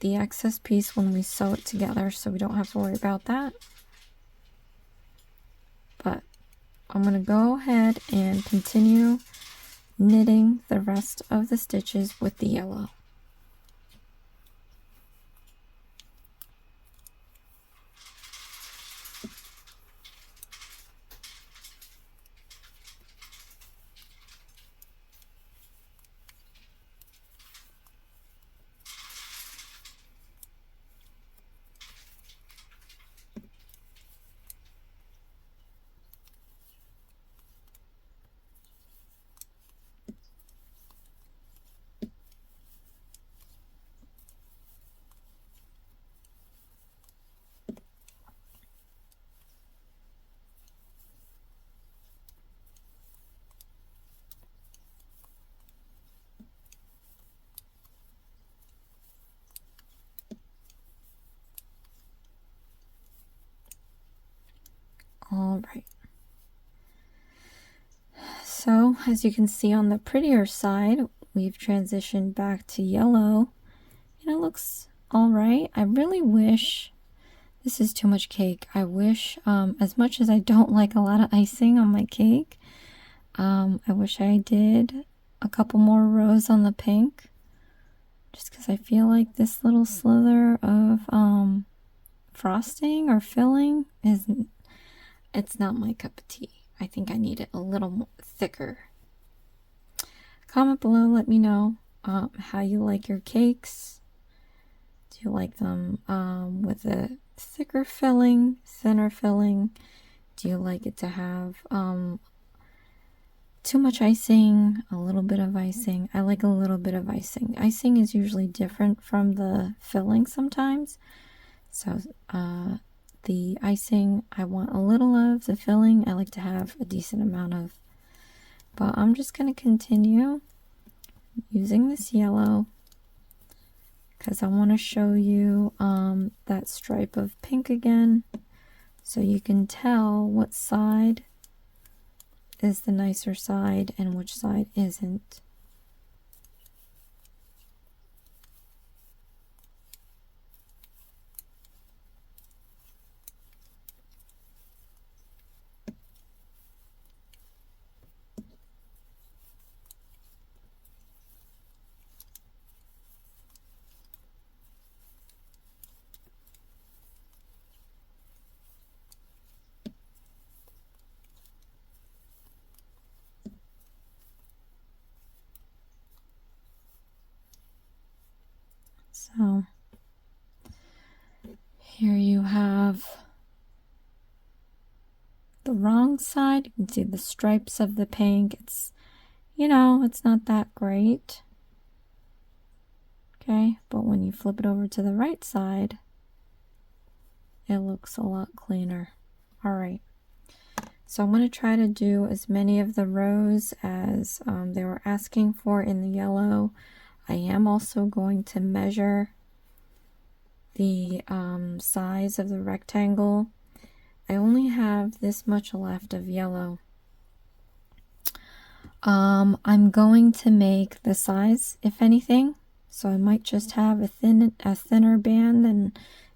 Speaker 1: the excess piece when we sew it together, so we don't have to worry about that. But I'm gonna go ahead and continue knitting the rest of the stitches with the yellow. All right. So as you can see on the prettier side, we've transitioned back to yellow and it looks all right. I really wish, this is too much cake. I wish, as much as I don't like a lot of icing on my cake, I wish I did a couple more rows on the pink, just because I feel like this little slither of frosting or filling isn't, it's not my cup of tea. I think I need it a little more thicker. Comment below, let me know how you like your cakes. Do you like them with a thicker filling, thinner filling? Do you like it to have too much icing, a little bit of icing? I like a little bit of icing. Icing is usually different from the filling sometimes. So the icing I want a little of, the filling I like to have a decent amount of. But I'm just going to continue using this yellow because I want to show you that stripe of pink again, so you can tell what side is the nicer side and which side isn't. wrong side, you can see the stripes of the pink. It's, you know, it's not that great. Okay, but when you flip it over to the right side, it looks a lot cleaner. All right. So I'm going to try to do as many of the rows as they were asking for in the yellow. I am also going to measure the size of the rectangle. I only have this much left of yellow. I'm going to make the size, if anything, so I might just have a thinner band than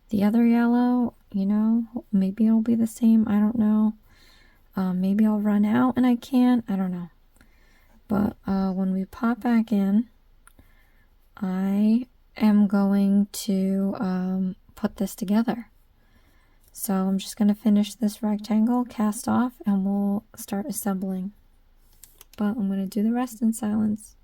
Speaker 1: the other yellow, you know, maybe it'll be the same, I don't know. Maybe I'll run out and I can't, I don't know. But when we pop back in, I am going to put this together. So I'm just going to finish this rectangle, cast off, and we'll start assembling. But I'm going to do the rest in silence.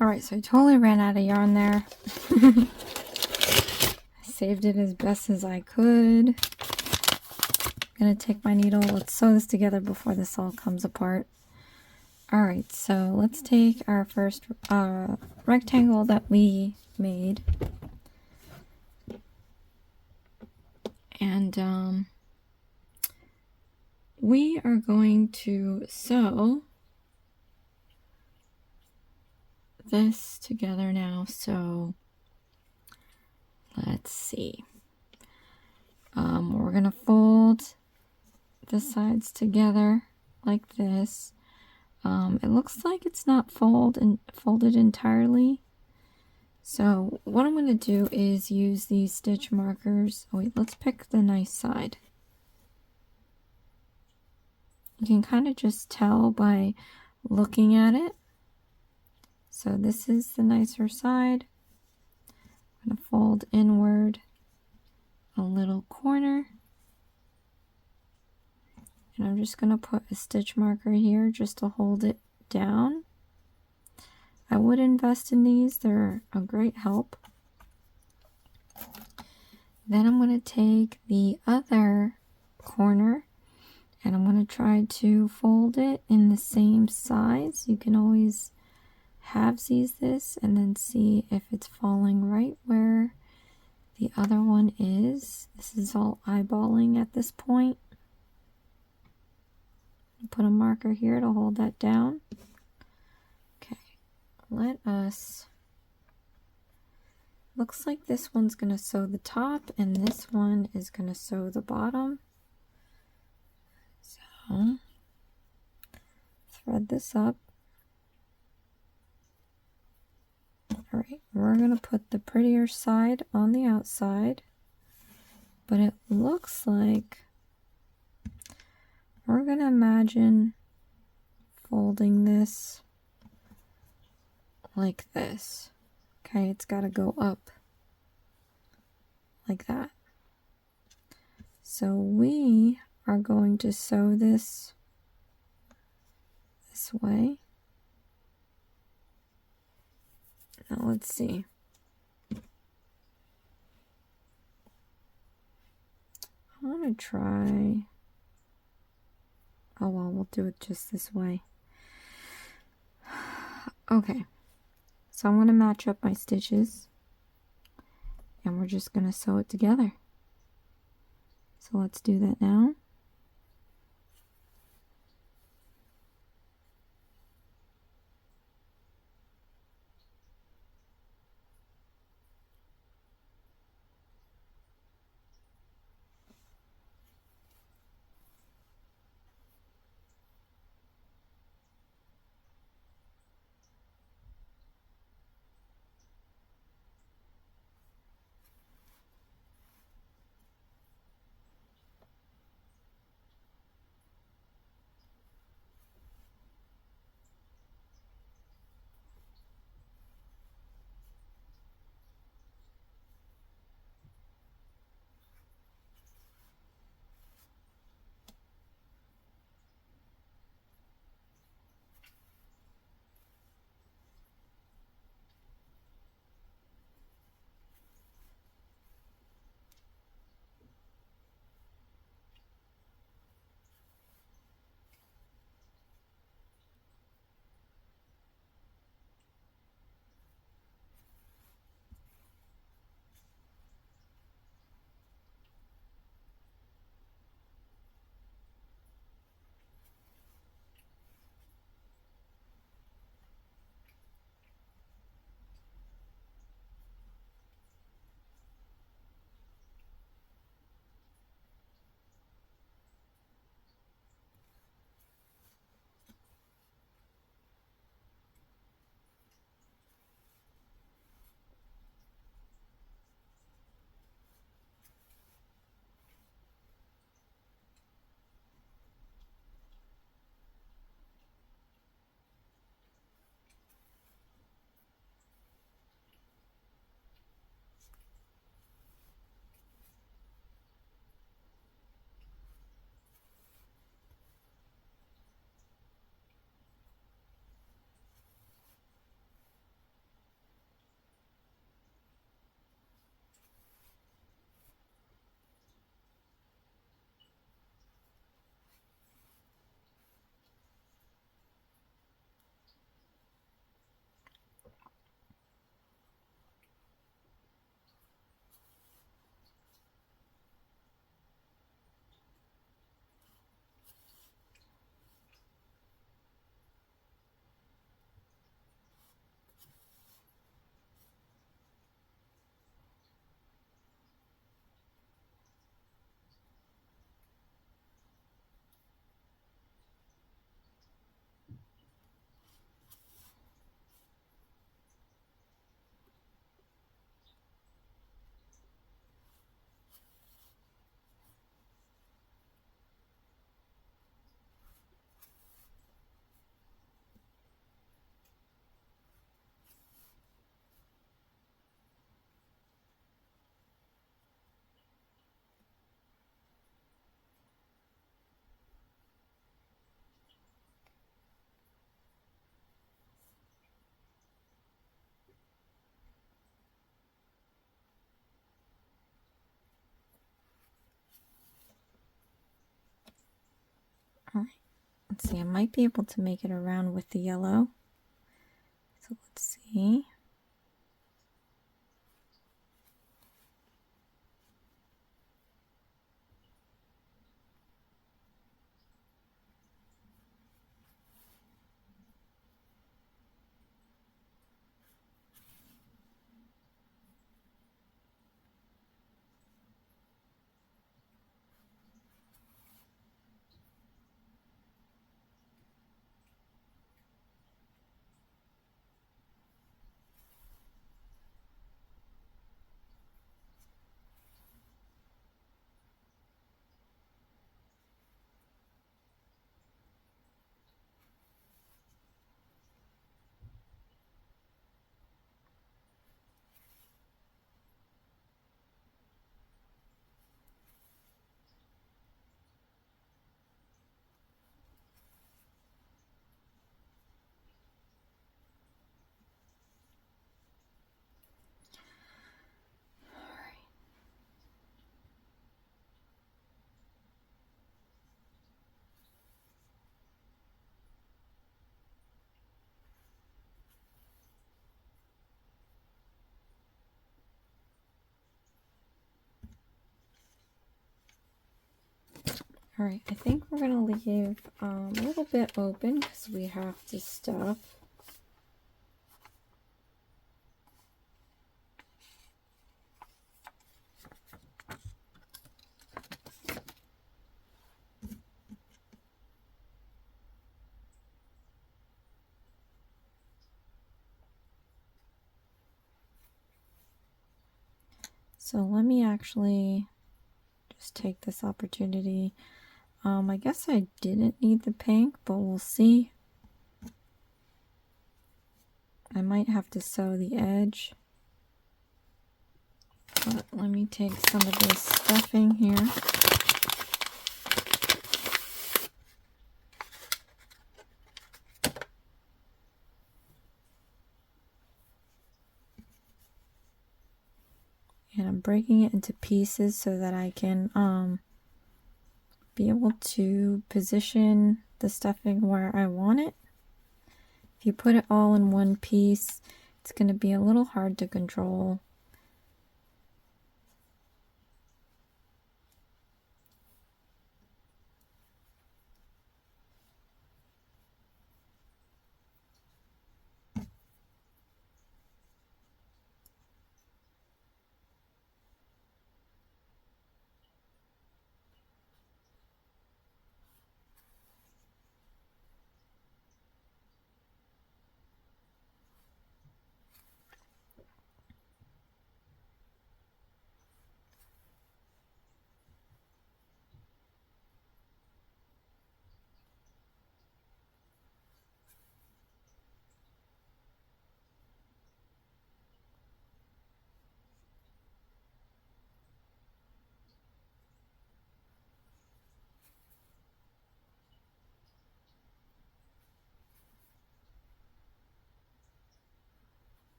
Speaker 1: Alright, so I totally ran out of yarn there. Saved it as best as I could. I'm gonna take my needle. Let's sew this together before this all comes apart. Alright, so let's take our first rectangle that we made. And we are going to sew this together now. So let's see. We're going to fold the sides together like this. It looks like it's not folded entirely. So what I'm going to do is use these stitch markers. Oh wait, let's pick the nice side. You can kind of just tell by looking at it. So this is the nicer side. I'm going to fold inward a little corner. And I'm just going to put a stitch marker here just to hold it down. I would invest in these. They're a great help. Then I'm going to take the other corner and I'm going to try to fold it in the same size. You can always halvesies this and then see if it's falling right where the other one is. This is all eyeballing at this point. Put a marker here to hold that down. Okay, let us, looks like this one's going to sew the top and this one is going to sew the bottom. So thread this up. All right, we're going to put the prettier side on the outside, but it looks like we're going to imagine folding this like this. Okay, it's got to go up like that. So we are going to sew this way. Now let's see. I want to try. Oh well, we'll do it just this way. Okay, so I'm going to match up my stitches and we're just going to sew it together. So let's do that now. Let's see, I might be able to make it around with the yellow. So let's see. All right, I think we're gonna leave a little bit open because we have to stuff. So let me actually just take this opportunity. I guess I didn't need the pink, but we'll see. I might have to sew the edge. But let me take some of this stuffing here. And I'm breaking it into pieces so that I can be able to position the stuffing where I want it. If you put it all in one piece, it's going to be a little hard to control.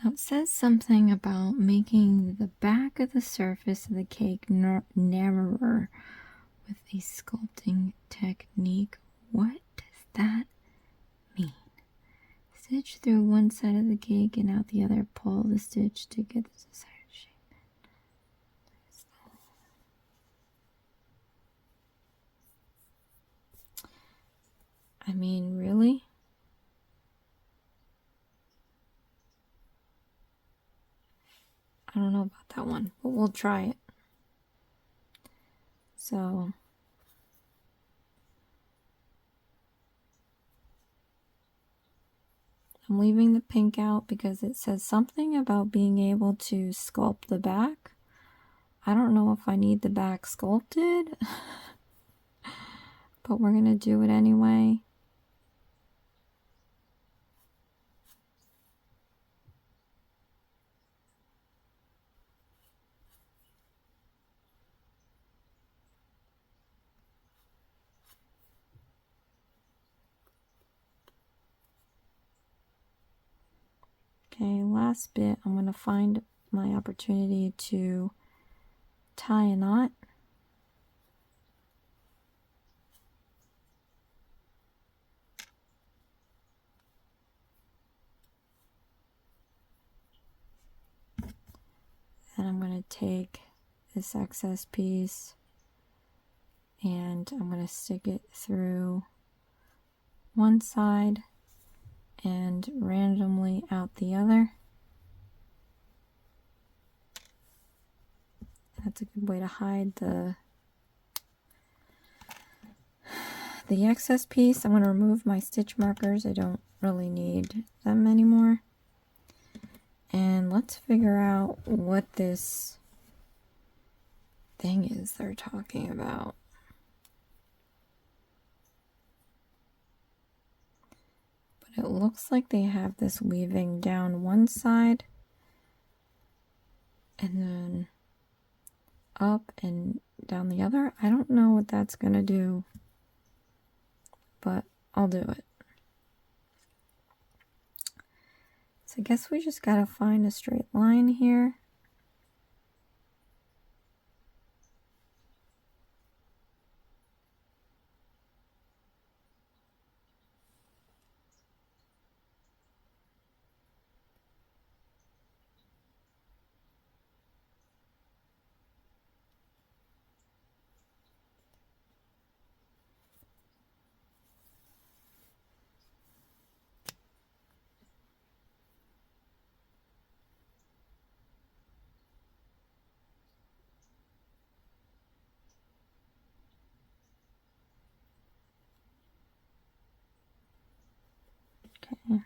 Speaker 1: Now it says something about making the back of the surface of the cake narrower with a sculpting technique. What does that mean? Stitch through one side of the cake and out the other. Pull the stitch to get the desired shape. I mean, really? I don't know about that one, but we'll try it. So I'm leaving the pink out because it says something about being able to sculpt the back. I don't know if I need the back sculpted, but we're going to do it anyway. Okay, last bit, I'm going to find my opportunity to tie a knot. And I'm going to take this excess piece and I'm going to stick it through one side and randomly out the other. That's a good way to hide the excess piece. I'm going to remove my stitch markers. I don't really need them anymore. And let's figure out what this thing is they're talking about. But it looks like they have this weaving down one side and then up and down the other. I don't know what that's going to do, but I'll do it. So I guess we just gotta find a straight line here. Okay.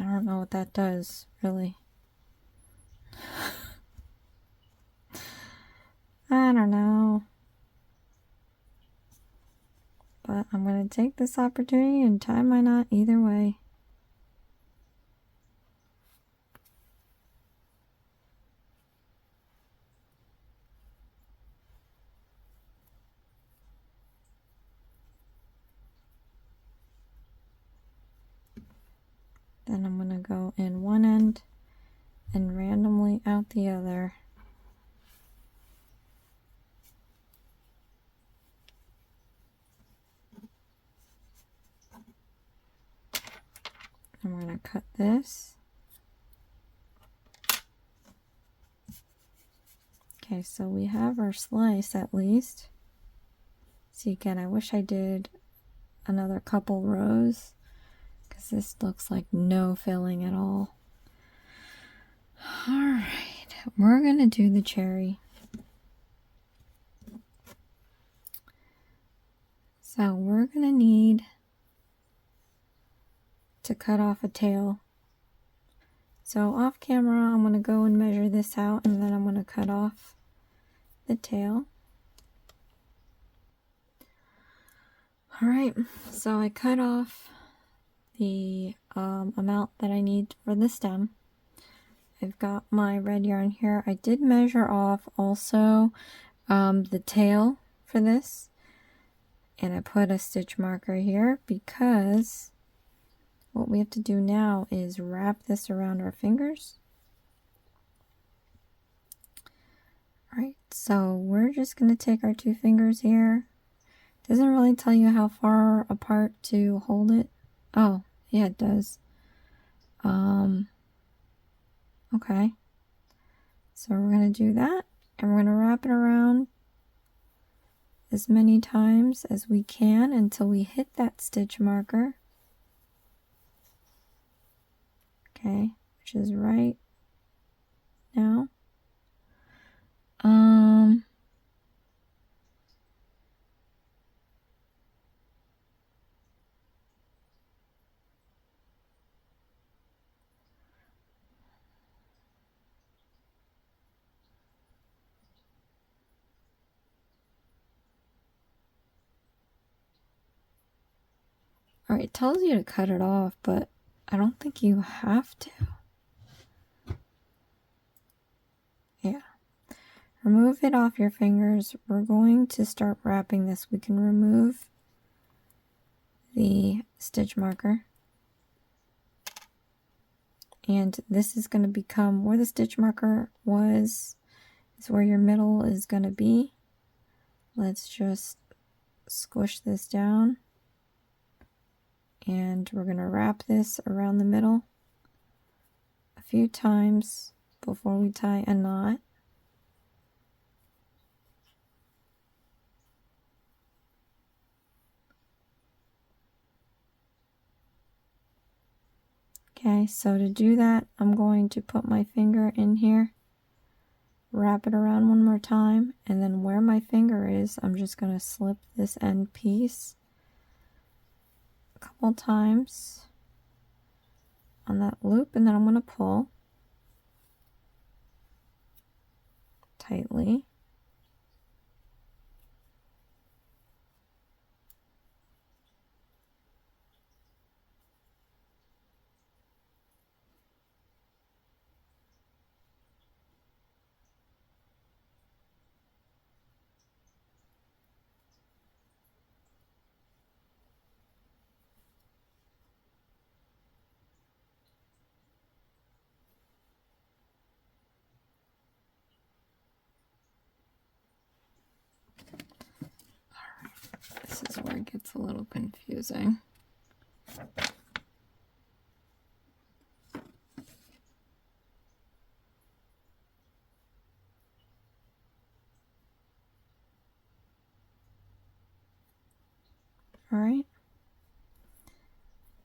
Speaker 1: I don't know what that does, really. I don't know. But I'm going to take this opportunity and tie my knot either way. Then I'm going to go in one end and randomly out the other. And we're going to cut this. Okay, so we have our slice at least. See, again, I wish I did another couple rows because this looks like no filling at all. All right, we're going to do the cherry. So we're going to need to cut off a tail. So off camera, I'm going to go and measure this out, and then I'm going to cut off the tail. All right, so I cut off the amount that I need for the stem. I've got my red yarn here. I did measure off also the tail for this, and I put a stitch marker here because what we have to do now is wrap this around our fingers. Alright, so we're just going to take our 2 fingers here. Doesn't really tell you how far apart to hold it. Oh, yeah, it does. Okay. So we're going to do that, and we're going to wrap it around as many times as we can until we hit that stitch marker. Okay, which is right now. Alright, it tells you to cut it off, but I don't think you have to. Yeah. Remove it off your fingers. We're going to start wrapping this. We can remove the stitch marker. And this is going to become where the stitch marker was. It's where your middle is going to be. Let's just squish this down. And we're going to wrap this around the middle a few times before we tie a knot. Okay, so to do that, I'm going to put my finger in here, wrap it around one more time, and then where my finger is, I'm just going to slip this end piece a couple times on that loop, and then I'm going to pull tightly. This is where it gets a little confusing. All right.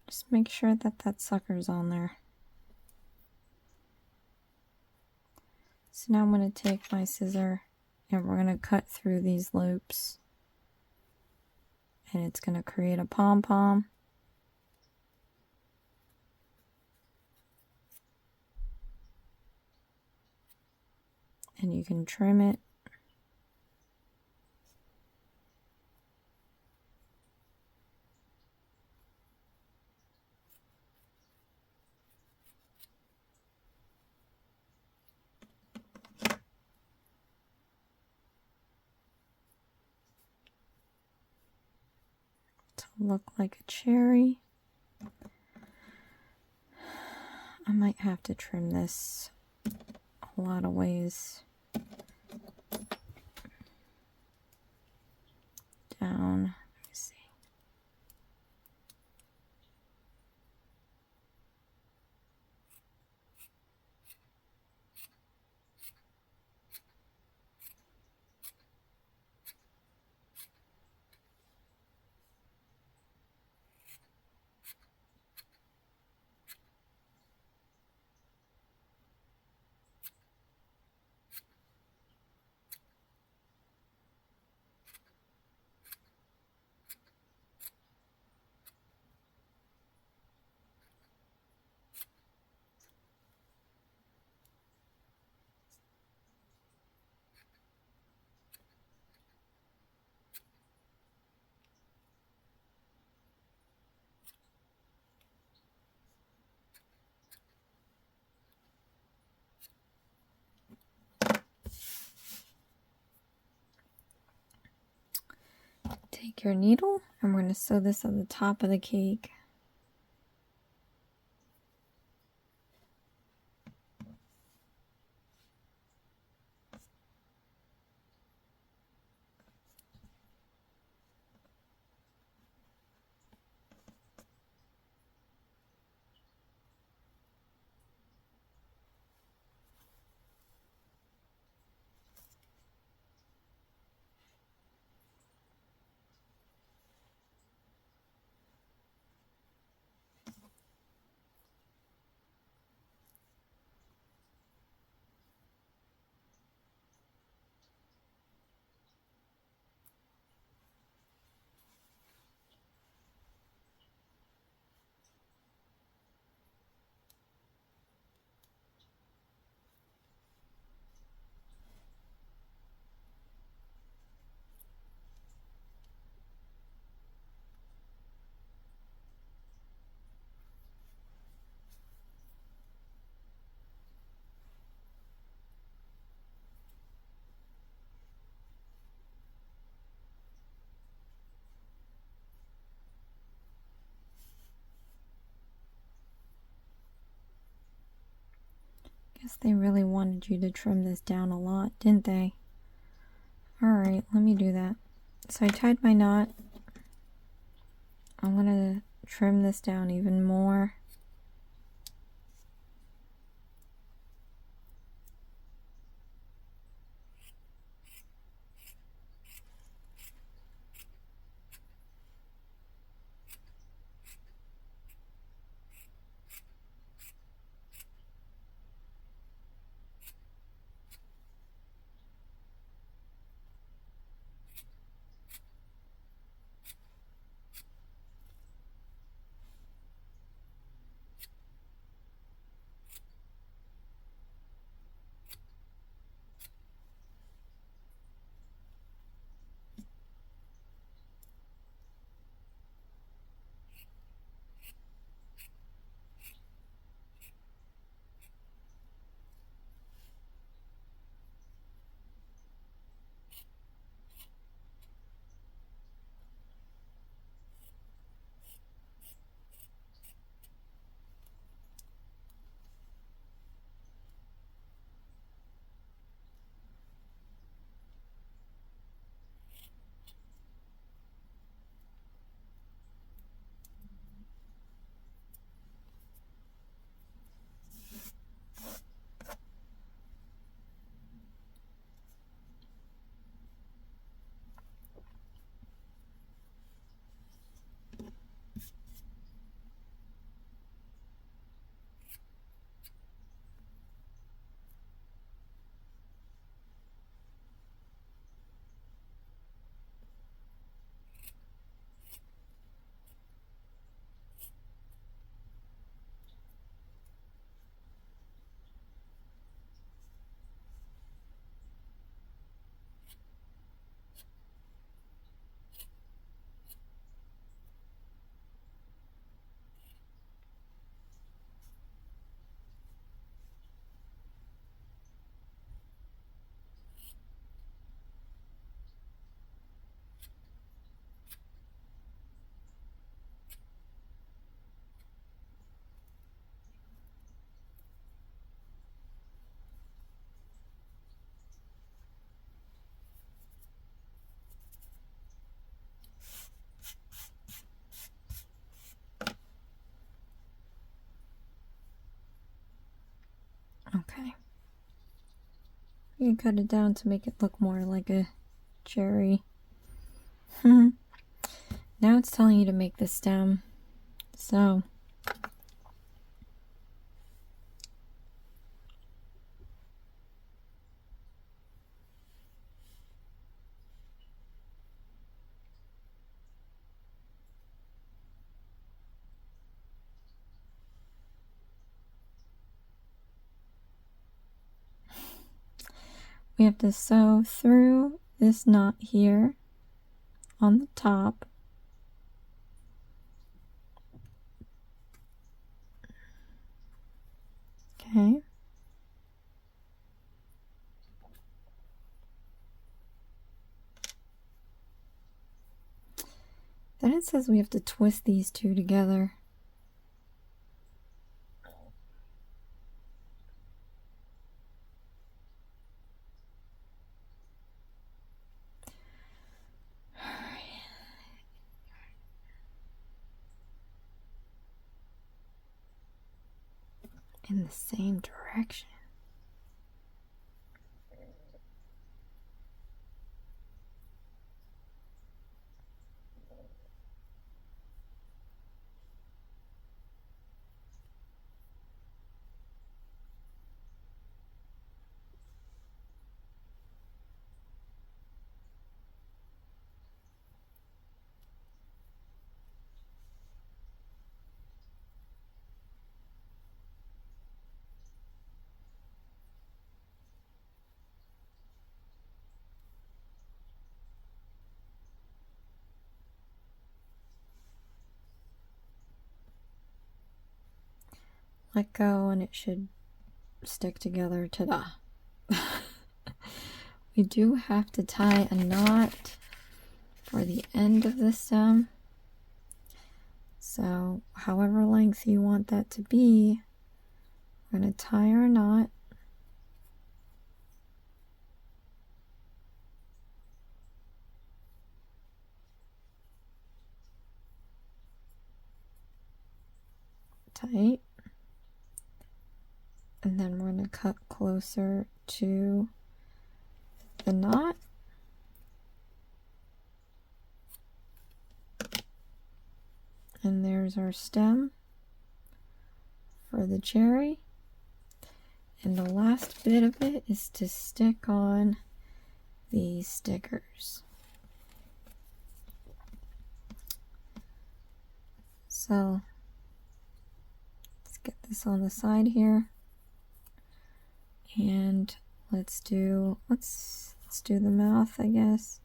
Speaker 1: Just make sure that that sucker's on there. So now I'm going to take my scissor and we're going to cut through these loops. And it's going to create a pom-pom. And you can trim it. To look like a cherry. I might have to trim this a lot of ways down. Let me see. Take your needle and we're going to sew this on the top of the cake. Guess they really wanted you to trim this down a lot, didn't they? Alright, let me do that. So I tied my knot. I'm gonna trim this down even more. Okay. You can cut it down to make it look more like a cherry. Now it's telling you to make the stem. So we have to sew through this knot here on the top. Okay. Then it says we have to twist these two together. In the same direction. Let go and it should stick together. Ta-da! We do have to tie a knot for the end of the stem. So however length you want that to be, we're going to tie our knot. Tight. And then we're going to cut closer to the knot. And there's our stem for the cherry. And the last bit of it is to stick on these stickers. So let's get this on the side here. And let's do the mouth, I guess.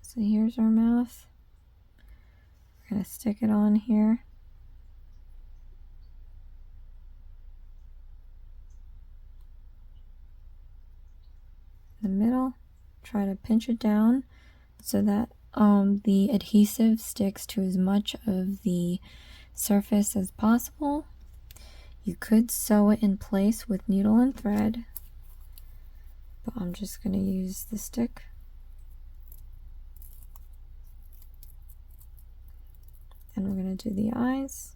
Speaker 1: So here's our mouth. We're going to stick it on here. In the middle, try to pinch it down so that the adhesive sticks to as much of the surface as possible. You could sew it in place with needle and thread, but I'm just going to use the stick. And we're going to do the eyes.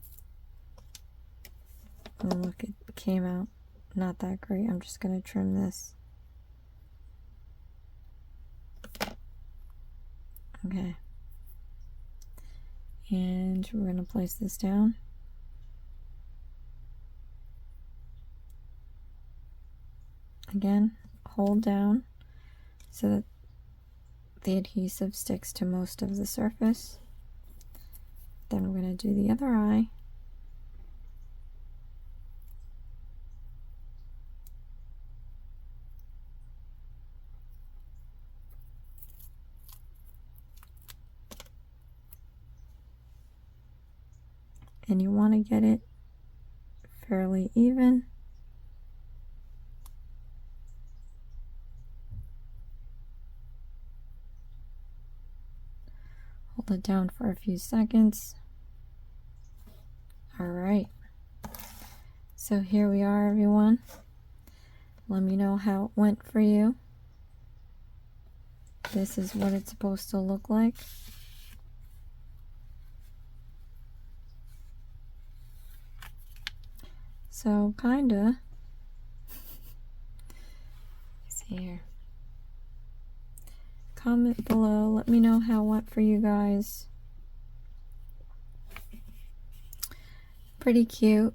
Speaker 1: Oh, look, it came out not that great. I'm just going to trim this. Okay. And we're going to place this down. Again, hold down so that the adhesive sticks to most of the surface. Then we're going to do the other eye. And you want to get it fairly even. Hold it down for a few seconds. All right. So here we are, everyone. Let me know how it went for you. This is what it's supposed to look like. So kinda. Let's see here. Comment below. Let me know how it went for you guys. Pretty cute.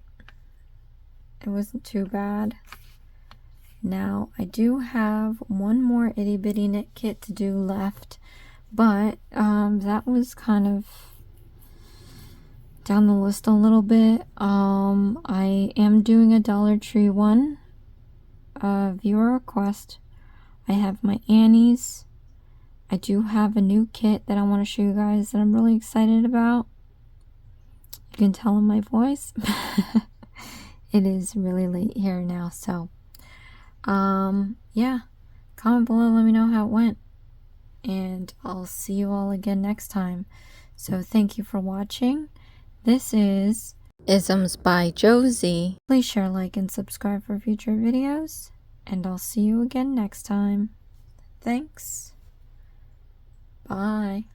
Speaker 1: It wasn't too bad. Now I do have one more itty bitty knit kit to do left, but that was kind of down the list a little bit. I am doing a Dollar Tree one, viewer request. I have my Annie's. I do have a new kit that I want to show you guys that I'm really excited about. You can tell in my voice. It is really late here now, so Yeah, comment below, let me know how it went, and I'll see you all again next time. So thank you for watching. This is Isms by Josie. Please share, like, and subscribe for future videos, and I'll see you again next time. Thanks. Bye.